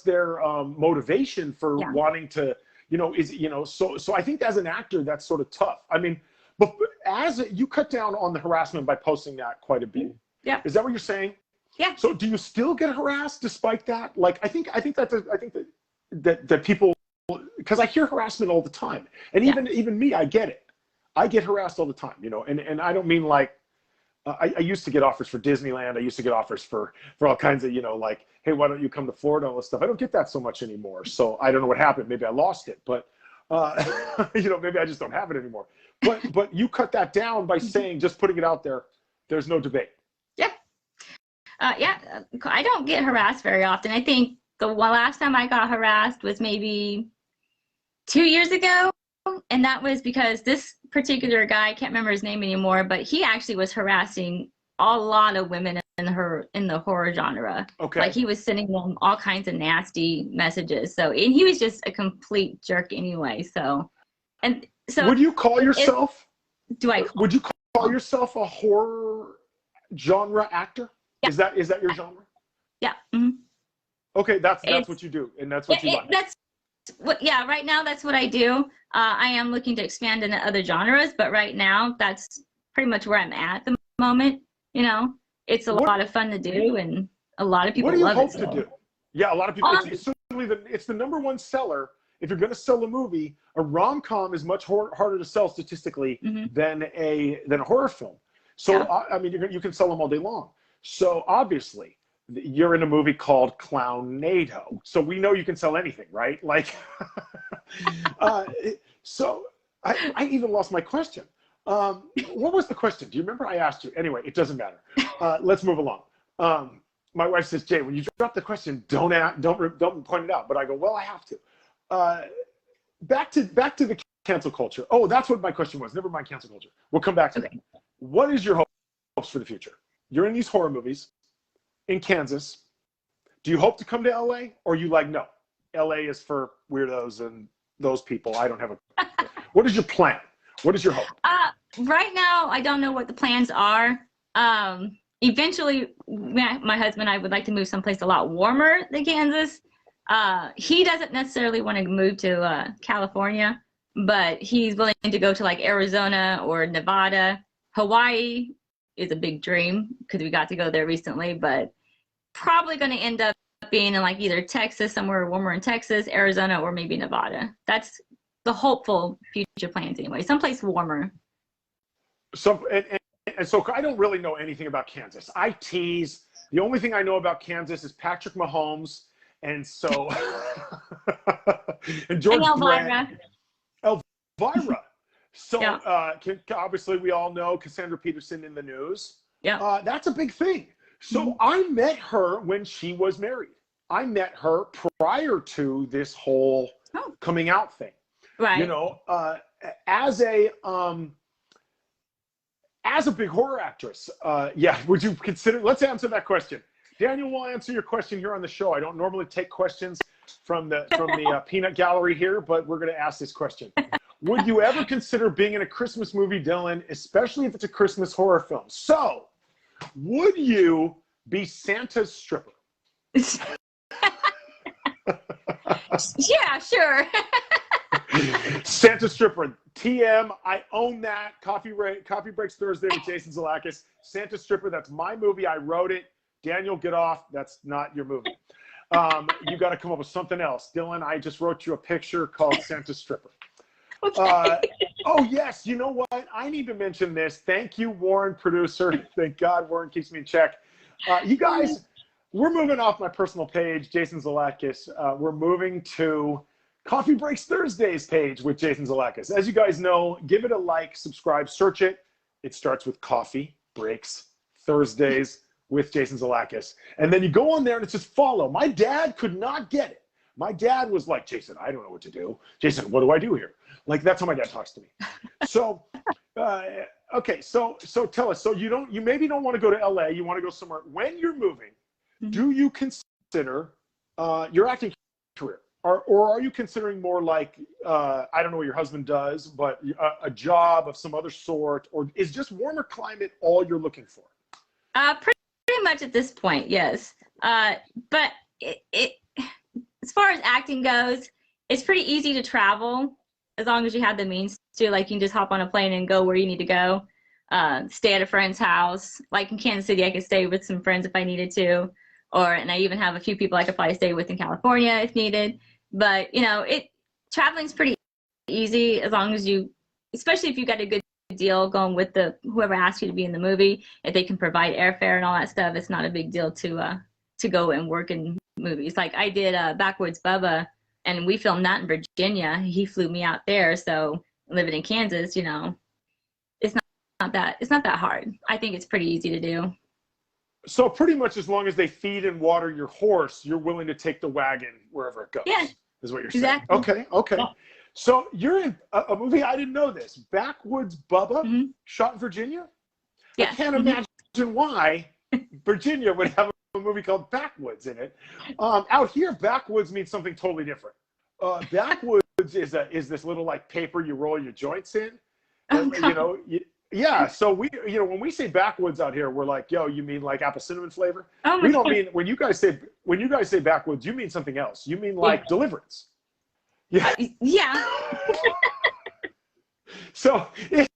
their motivation for wanting to. So I think as an actor, that's sort of tough. I mean, but as you cut down on the harassment by posting that quite a bit. Yeah. Is that what you're saying? Yeah. So do you still get harassed despite that? Like, I think that people, because I hear harassment all the time, and even me, I get it. I get harassed all the time, and I don't mean like, I used to get offers for Disneyland. I used to get offers for all kinds of, like, hey, why don't you come to Florida, all this stuff. I don't get that so much anymore. So I don't know what happened. Maybe I lost it, but, maybe I just don't have it anymore. But you cut that down by saying, just putting it out there, there's no debate. Yeah. I don't get harassed very often. I think the last time I got harassed was maybe 2 years ago. And that was because this particular guy, I can't remember his name anymore, but he actually was harassing a lot of women in the horror genre. Okay. Like, he was sending them all kinds of nasty messages. So, and he was just a complete jerk anyway. So, would you call yourself? Would you call yourself a horror genre actor? Yeah. Is that your genre? Yeah. Mm-hmm. Okay, that's what you do, and that's what you like. yeah, right now that's what I do. I am looking to expand into other genres, but right now that's pretty much where I'm at the moment. You know, it's a lot of fun to do, and a lot of What people do you love it. hope to do? Yeah, a lot of people. Um, It's certainly it's the number one seller. If you're going to sell a movie, a rom-com is much harder to sell statistically than a horror film. So Yeah. I mean, you can sell them all day long. So obviously, you're in a movie called Clownado, so we know you can sell anything, right? Like, so I even lost my question. What was the question? Do you remember? I asked you. Anyway, it doesn't matter. Let's move along. My wife says, Jay, when you drop the question, don't point it out. But I go, well, I have to. Back to the cancel culture. Oh, that's what my question was. Never mind cancel culture. We'll come back to that. What is your hopes for the future? You're in these horror movies in Kansas. Do you hope to come to LA, or are you like, no, LA is for weirdos and those people? I don't have a. What is your plan? What is your hope? Right now, I don't know what the plans are. Eventually, my husband and I would like to move someplace a lot warmer than Kansas. He doesn't necessarily want to move to California, but he's willing to go to like Arizona or Nevada. Hawaii is a big dream because we got to go there recently, but probably going to end up being in like either Texas, somewhere warmer in Texas, Arizona, or maybe Nevada. That's the hopeful future plans anyway, someplace warmer. So, and so I don't really know anything about Kansas. I tease. The only thing I know about Kansas is Patrick Mahomes. And so, and George Elvira. Elvira. So, Yeah. Obviously, we all know Cassandra Peterson in the news. Yeah. That's a big thing. So, I met her when she was married. I met her prior to this whole coming out thing. Right. You know, as a big horror actress, yeah, would you consider? Let's answer that question. Daniel will answer your question here on the show. I don't normally take questions from the peanut gallery here, but we're going to ask this question. Would you ever consider being in a Christmas movie, Dylan, especially if it's a Christmas horror film? So, would you be Santa's stripper? Yeah, sure. Santa stripper. TM, I own that. Coffee Breaks Thursday with Jason Zalakis. Santa stripper, that's my movie. I wrote it. Daniel, get off. That's not your movie. You got to come up with something else. Dylan, I just wrote you a picture called Santa Stripper. Okay. Oh, yes. You know what? I need to mention this. Thank you, Warren, producer. Thank God Warren keeps me in check. You guys, we're moving off my personal page, Jason Zalakis. We're moving to Coffee Breaks Thursdays page with Jason Zalakis. As you guys know, give it a like, subscribe, search it. It starts with Coffee Breaks Thursdays with Jason Zalakis. And then you go on there and it says follow. My dad could not get it. My dad was like, Jason, I don't know what to do. Jason, what do I do here? Like, that's how my dad talks to me. So, okay. So tell us, so you maybe don't want to go to LA. You want to go somewhere. When you're moving, do you consider your acting career? Or are you considering more like, I don't know what your husband does, but a job of some other sort, or is just warmer climate all you're looking for? Pretty much at this point, yes. But as far as acting goes, it's pretty easy to travel as long as you have the means to. Like, you can just hop on a plane and go where you need to go. Stay at a friend's house. Like in Kansas City, I could stay with some friends if I needed to. And I even have a few people I could probably stay with in California if needed. But, traveling's pretty easy as long as especially if you got a good deal going with whoever asked you to be in the movie. If they can provide airfare and all that stuff, it's not a big deal to go and work in movies. Like I did Backwoods Bubba, and we filmed that in Virginia. He flew me out there. So living in Kansas, it's not that hard. I think it's pretty easy to do. So pretty much as long as they feed and water your horse, you're willing to take the wagon wherever it goes. Yeah, is what you're saying. Okay. Yeah. So you're in a movie, I didn't know this, Backwoods Bubba, shot in Virginia? Yeah. I can't imagine why Virginia would have a movie called Backwoods in it. Out here, backwoods means something totally different. Backwoods is this little like paper you roll your joints in. Oh, yeah, so when we say backwoods out here, we're like, yo, you mean like apple cinnamon flavor? Oh, we don't mean when you guys say backwoods, you mean something else. You mean like deliverance. Yeah. Yeah. So it's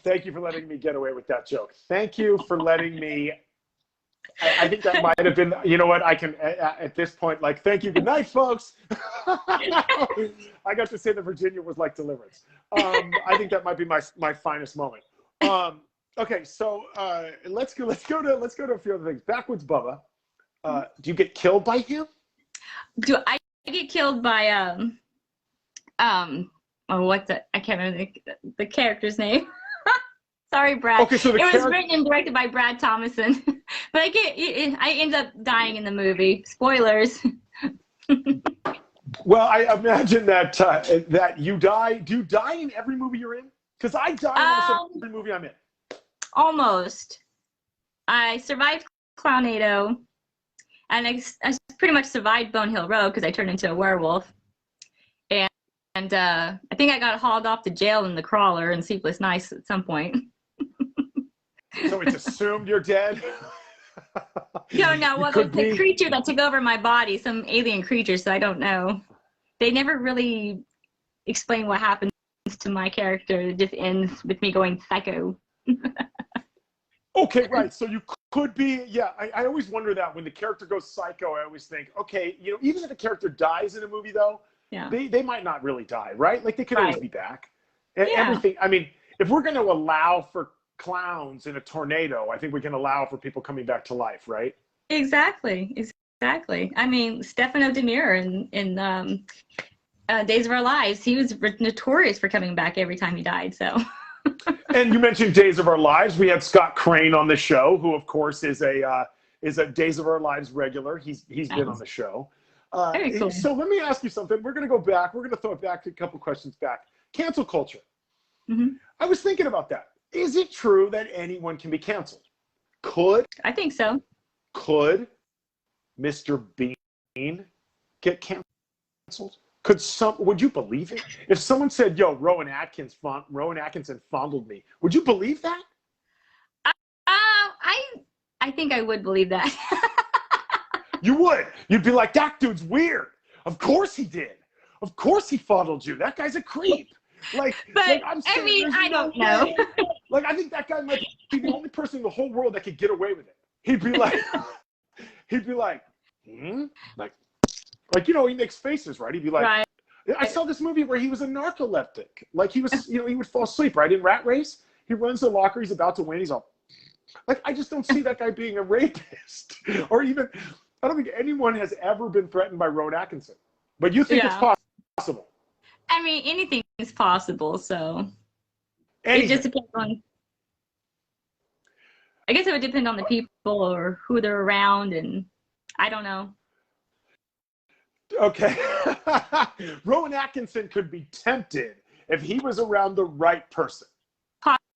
thank you for letting me get away with that joke. Thank you for letting me. I think that might have been, you know what, I can, at this point, like, thank you, good night, folks. I got to say that Virginia was like Deliverance. I think that might be my finest moment. Okay, so let's go to a few other things. Backwoods Bubba, do you get killed by him? Do I get killed by, I can't remember the character's name. Sorry, Brad. Okay, so it was written and directed by Brad Thomason, but I end up dying in the movie. Spoilers. Well, I imagine that you die. Do you die in every movie you're in? Because I die in almost every movie I'm in. Almost. I survived Clownado, and I pretty much survived Bone Hill Road because I turned into a werewolf. And I think I got hauled off to jail in the crawler in Sleepless Nights at some point. So it's assumed you're dead? No. Well, the creature that took over my body, some alien creature, so I don't know. They never really explain what happens to my character. It just ends with me going psycho. Okay, right. So you could be, yeah, I always wonder that when the character goes psycho, I always think, okay, even if the character dies in a movie, though, yeah, they might not really die, right? Like, they could always be back. Yeah. Everything, I mean, if we're going to allow for clowns in a tornado, I think we can allow for people coming back to life, right? Exactly. I mean, Stefano De Niro in Days of Our Lives, he was notorious for coming back every time he died, so. And you mentioned Days of Our Lives. We had Scott Crane on the show, who of course is a Days of Our Lives regular. He's been on the show. Very cool. So let me ask you something. We're going to go back. We're going to throw it back a couple questions back. Cancel culture. Mm-hmm. I was thinking about that. Is it true that anyone can be canceled? I think so. Could Mr. Bean get canceled? Would you believe it? If someone said, "Yo, Rowan Atkinson fondled me," would you believe that? I think I would believe that. You would. You'd be like, "That dude's weird. Of course he did. Of course he fondled you. That guy's a creep." But I'm saying, I mean, I don't know. Like, I think that guy might be the only person in the whole world that could get away with it. He'd be like, like, he makes faces, right? He'd be like, right. I saw this movie where he was a narcoleptic. Like, he was, he would fall asleep, right? In Rat Race, he runs the locker, he's about to win, he's all, like, I just don't see that guy being a rapist. Or even, I don't think anyone has ever been threatened by Rowan Atkinson. But you think it's possible? I mean, anything is possible, so Anything. It just depends on. I guess it would depend on the people or who they're around, and I don't know. Okay. Rowan Atkinson could be tempted if he was around the right person.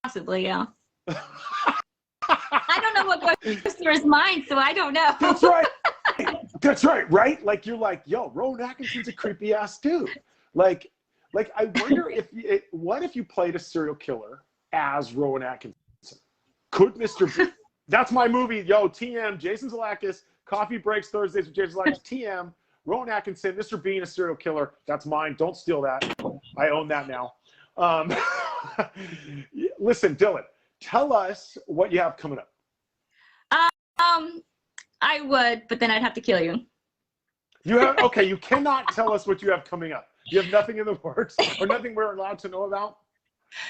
Possibly, yeah. I don't know what goes through his mind, so I don't know. That's right. That's right? Like, you're like, yo, Rowan Atkinson's a creepy ass dude. Like I wonder what if you played a serial killer as Rowan Atkinson? Could Mr. B? That's my movie, yo. TM, Jason Zalakis, Coffee Breaks Thursdays with Jason Zalakis. TM, Rowan Atkinson, Mr. Bean, a serial killer. That's mine. Don't steal that. I own that now. Listen, Dylan, tell us what you have coming up. I would, but then I'd have to kill you. Okay, you cannot tell us what you have coming up. You have nothing in the works or nothing we're allowed to know about?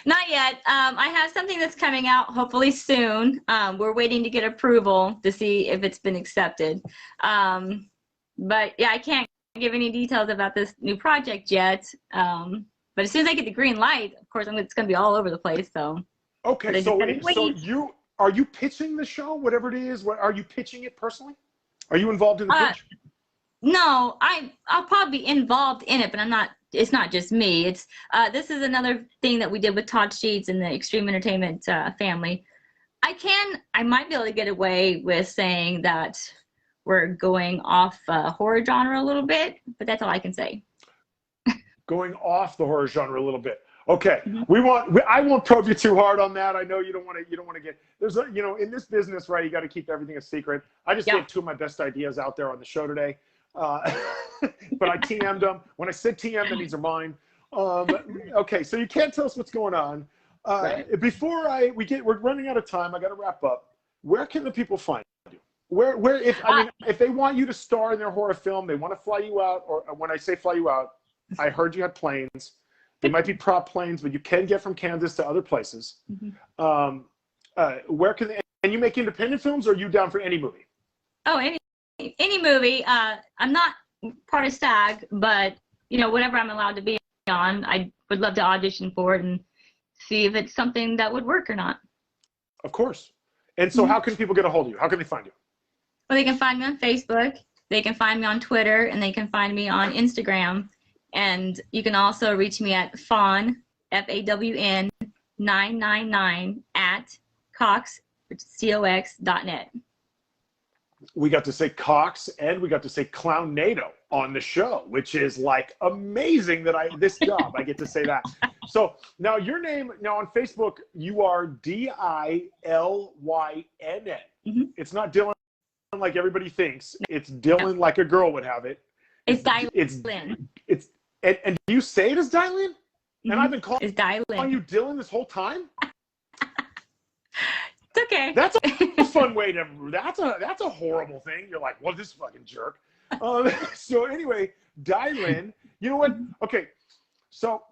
Not yet. I have something that's coming out hopefully soon. We're waiting to get approval to see if it's been accepted. But yeah, I can't give any details about this new project yet. But as soon as I get the green light, of course, it's going to be all over the place. So. Okay, so are you pitching the show, whatever it is? Are you pitching it personally? Are you involved in the pitch? No, I'll probably be involved in it, but I'm not. It's not just me. It's this is another thing that we did with Todd Sheets and the Extreme Entertainment family. I might be able to get away with saying that we're going off horror genre a little bit, but that's all I can say. Going off the horror genre a little bit. Okay, I won't probe you too hard on that. I know you don't want to get, in this business, right, you got to keep everything a secret. I just gave two of my best ideas out there on the show today. but I TM'd them. When I said TM, that means they're mine. Okay, so you can't tell us what's going on. Right. Before we're running out of time. I got to wrap up. Where can the people find you? If they want you to star in their horror film, they want to fly you out, or when I say fly you out, I heard you had planes. They might be prop planes, but you can get from Kansas to other places. Mm-hmm. Where can they, and you make independent films, or are you down for any movie? Oh, any movie. I'm not part of SAG, but whatever I'm allowed to be on, I would love to audition for it and see if it's something that would work or not. Of course. And so, how can people get a hold of you? How can they find you? Well, they can find me on Facebook, they can find me on Twitter, and they can find me on Instagram. And you can also reach me at Fawn, FAWN 999 at Cox, which is COX.net. We got to say Cox and we got to say Clownado on the show, which is like amazing that this job, I get to say that. So now your name, on Facebook, you are Dilynn. Mm-hmm. It's not Dylan like everybody thinks. It's Dylan like a girl would have it. It's Dilynn. And do you say it as Dilynn? Mm-hmm. And I've been calling you Dylan this whole time? It's okay. That's a fun way to. That's a horrible thing. You're like, well, this fucking jerk. So anyway, Dilynn. You know what? Okay, so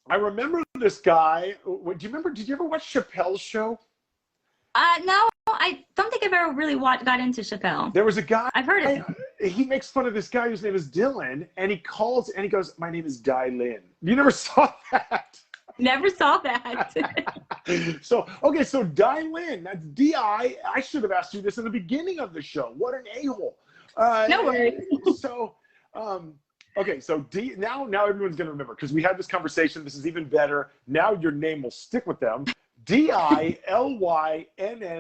I remember this guy. Do you remember? Did you ever watch Chappelle's show? No, I don't think I've ever really got into Chappelle. There was a guy. I've heard of him. He makes fun of this guy whose name is Dylan, and he calls and he goes, "My name is Dilynn." You never saw that? Never saw that. So Dilynn, that's D-I. I should have asked you this in the beginning of the show. What an a-hole. No worries. So, now everyone's going to remember because we had this conversation. This is even better. Now your name will stick with them. Dillynn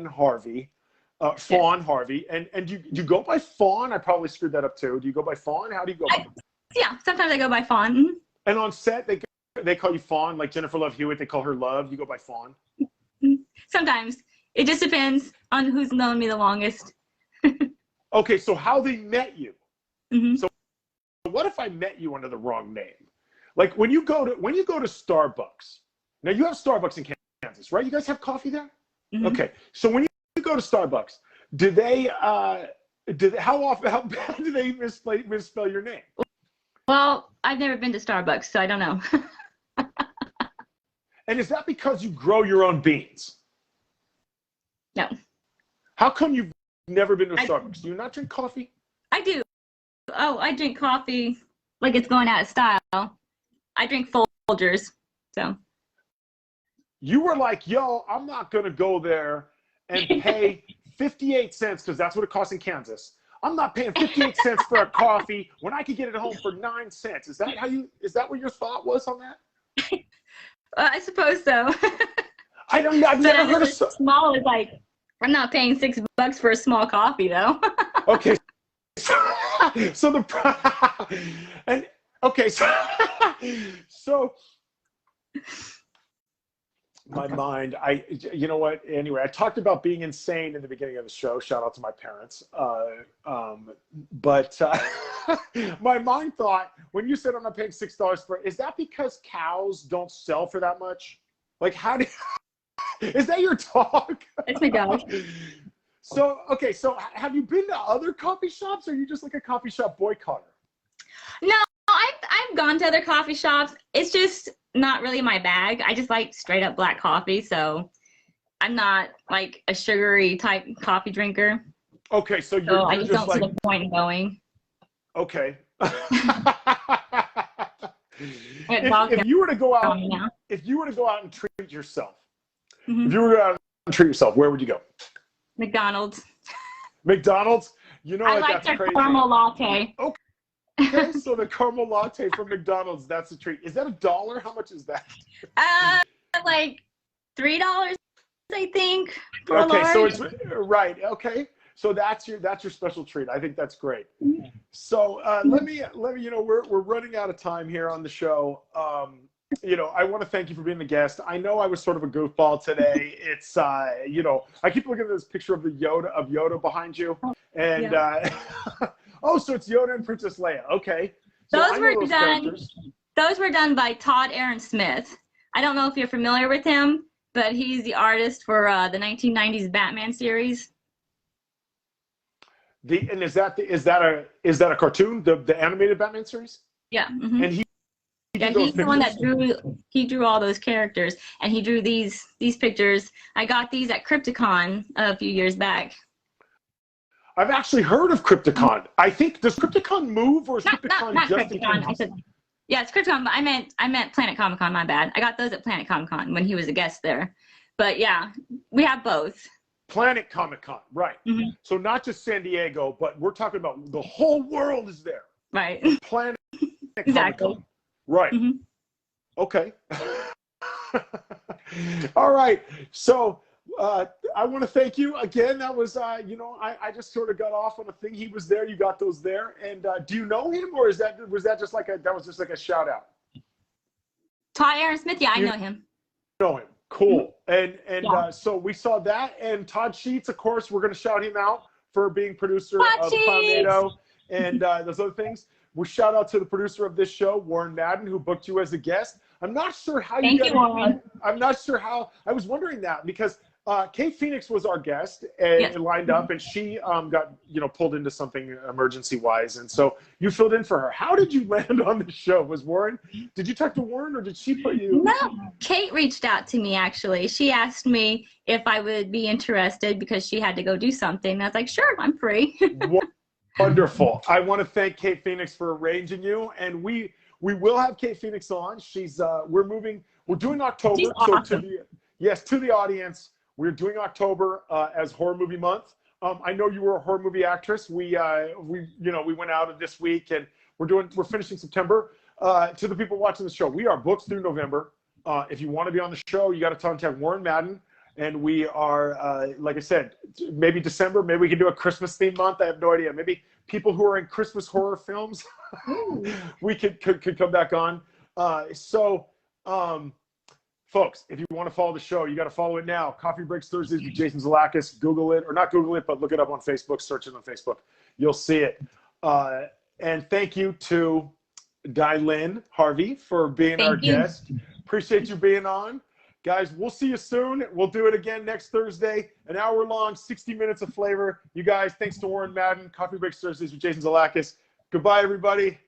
Harvey, Fawn Harvey. And you go by Fawn? I probably screwed that up too. Do you go by Fawn? How do you go by? Yeah, sometimes I go by Fawn. And on set, they call you Fawn, like Jennifer Love Hewitt. They call her Love. You go by Fawn. Sometimes it just depends on who's known me the longest. Okay, so how they met you? Mm-hmm. So what if I met you under the wrong name? Like when you go to Starbucks. Now you have Starbucks in Kansas, right? You guys have coffee there? Mm-hmm. Okay, so when you go to Starbucks, how bad do they misspell your name? Well, I've never been to Starbucks, so I don't know. And is that because you grow your own beans? No. How come you've never been to Starbucks? Do you not drink coffee? I do. Oh, I drink coffee like it's going out of style. I drink Folgers, so. You were like, yo, I'm not going to go there and pay 58 cents because that's what it costs in Kansas. I'm not paying 58 cents for a coffee when I could get it at home for 9 cents. Is that what your thought was on that? I suppose so. I've never heard of small is like, I'm not paying $6 for a small coffee though. Okay. So my mind, you know what? Anyway, I talked about being insane in the beginning of the show. Shout out to my parents. But my mind thought, when you said I'm not paying $6 for it, is that because cows don't sell for that much? Like, is that your talk? It's my dog. So have you been to other coffee shops, or are you just like a coffee shop boycotter? No, I've gone to other coffee shops. It's just not really my bag. I just like straight up black coffee, so I'm not like a sugary type coffee drinker. Okay, I just don't like, see the point in going. Okay. If you were to go out, and treat yourself, where would you go? McDonald's. McDonald's? You know I what? like That's their crazy. caramel latte. Okay, so the caramel latte from McDonald's, that's a treat. Is that $1? How much is that? Like $3, I think. Okay, so it's right. Okay, so that's your special treat. I think that's great. So let me. We're running out of time here on the show. I want to thank you for being the guest. I know I was sort of a goofball today. It's I keep looking at this picture of Yoda behind you, and Oh, so it's Yoda and Princess Leia. Okay. So I know those characters. Those were done by Todd Aaron Smith. I don't know if you're familiar with him, but he's the artist for the 1990s Batman series. And is that a cartoon? The animated Batman series? Yeah. Mm-hmm. And he's the one that drew all those characters, and he drew these pictures. I got these at Crypticon a few years back. I've actually heard of Crypticon. I think, does Crypticon move, or is Crypticon not just Crypticon? I said, yeah, it's Crypticon, but I meant Planet Comic Con. My bad. I got those at Planet Comic Con when he was a guest there. But yeah, we have both. Planet Comic Con, right? Mm-hmm. So not just San Diego, but we're talking about the whole world is there. Right. Planet Exactly. Comic Con. Right. Mm-hmm. Okay. All right. So I want to thank you again. That was, I just sort of got off on a thing. He was there. You got those there. And do you know him, or was that just like a shout out? Todd Aaron Smith. Yeah, I know him. Know him. Cool. And so we saw that, and Todd Sheets, of course, we're going to shout him out for being producer of Tornado and those other things. We shout out to the producer of this show, Warren Madden, who booked you as a guest. I'm not sure how Thank you, Warren. I'm not sure how. I was wondering that because Kate Phoenix was our guest and lined up, and she got pulled into something emergency wise, and so you filled in for her. How did you land on the show? Did you talk to Warren, or did she put you? No, Kate reached out to me actually. She asked me if I would be interested because she had to go do something. And I was like, sure, I'm free. Wonderful. I want to thank Kate Phoenix for arranging you, and we will have Kate Phoenix on. She's we're doing October. She's awesome. To the audience, we're doing October as Horror Movie Month. I know you were a horror movie actress. We went out this week, and we're finishing September. To the people watching the show, we are booked through November. If you want to be on the show, you got to contact Warren Madden. And we are, like I said, maybe December. Maybe we can do a Christmas themed month. I have no idea. Maybe people who are in Christmas horror films, we could come back on. Folks, if you want to follow the show, you got to follow it now. Coffee Breaks Thursdays with Jason Zalakis. Google it, or not Google it, but look it up on Facebook. Search it on Facebook. You'll see it. And thank you to Dilynn, Harvey, for being our guest. Appreciate you being on. Guys, we'll see you soon. We'll do it again next Thursday. An hour long, 60 minutes of flavor. You guys, thanks to Warren Madden. Coffee Breaks Thursdays with Jason Zalakis. Goodbye, everybody.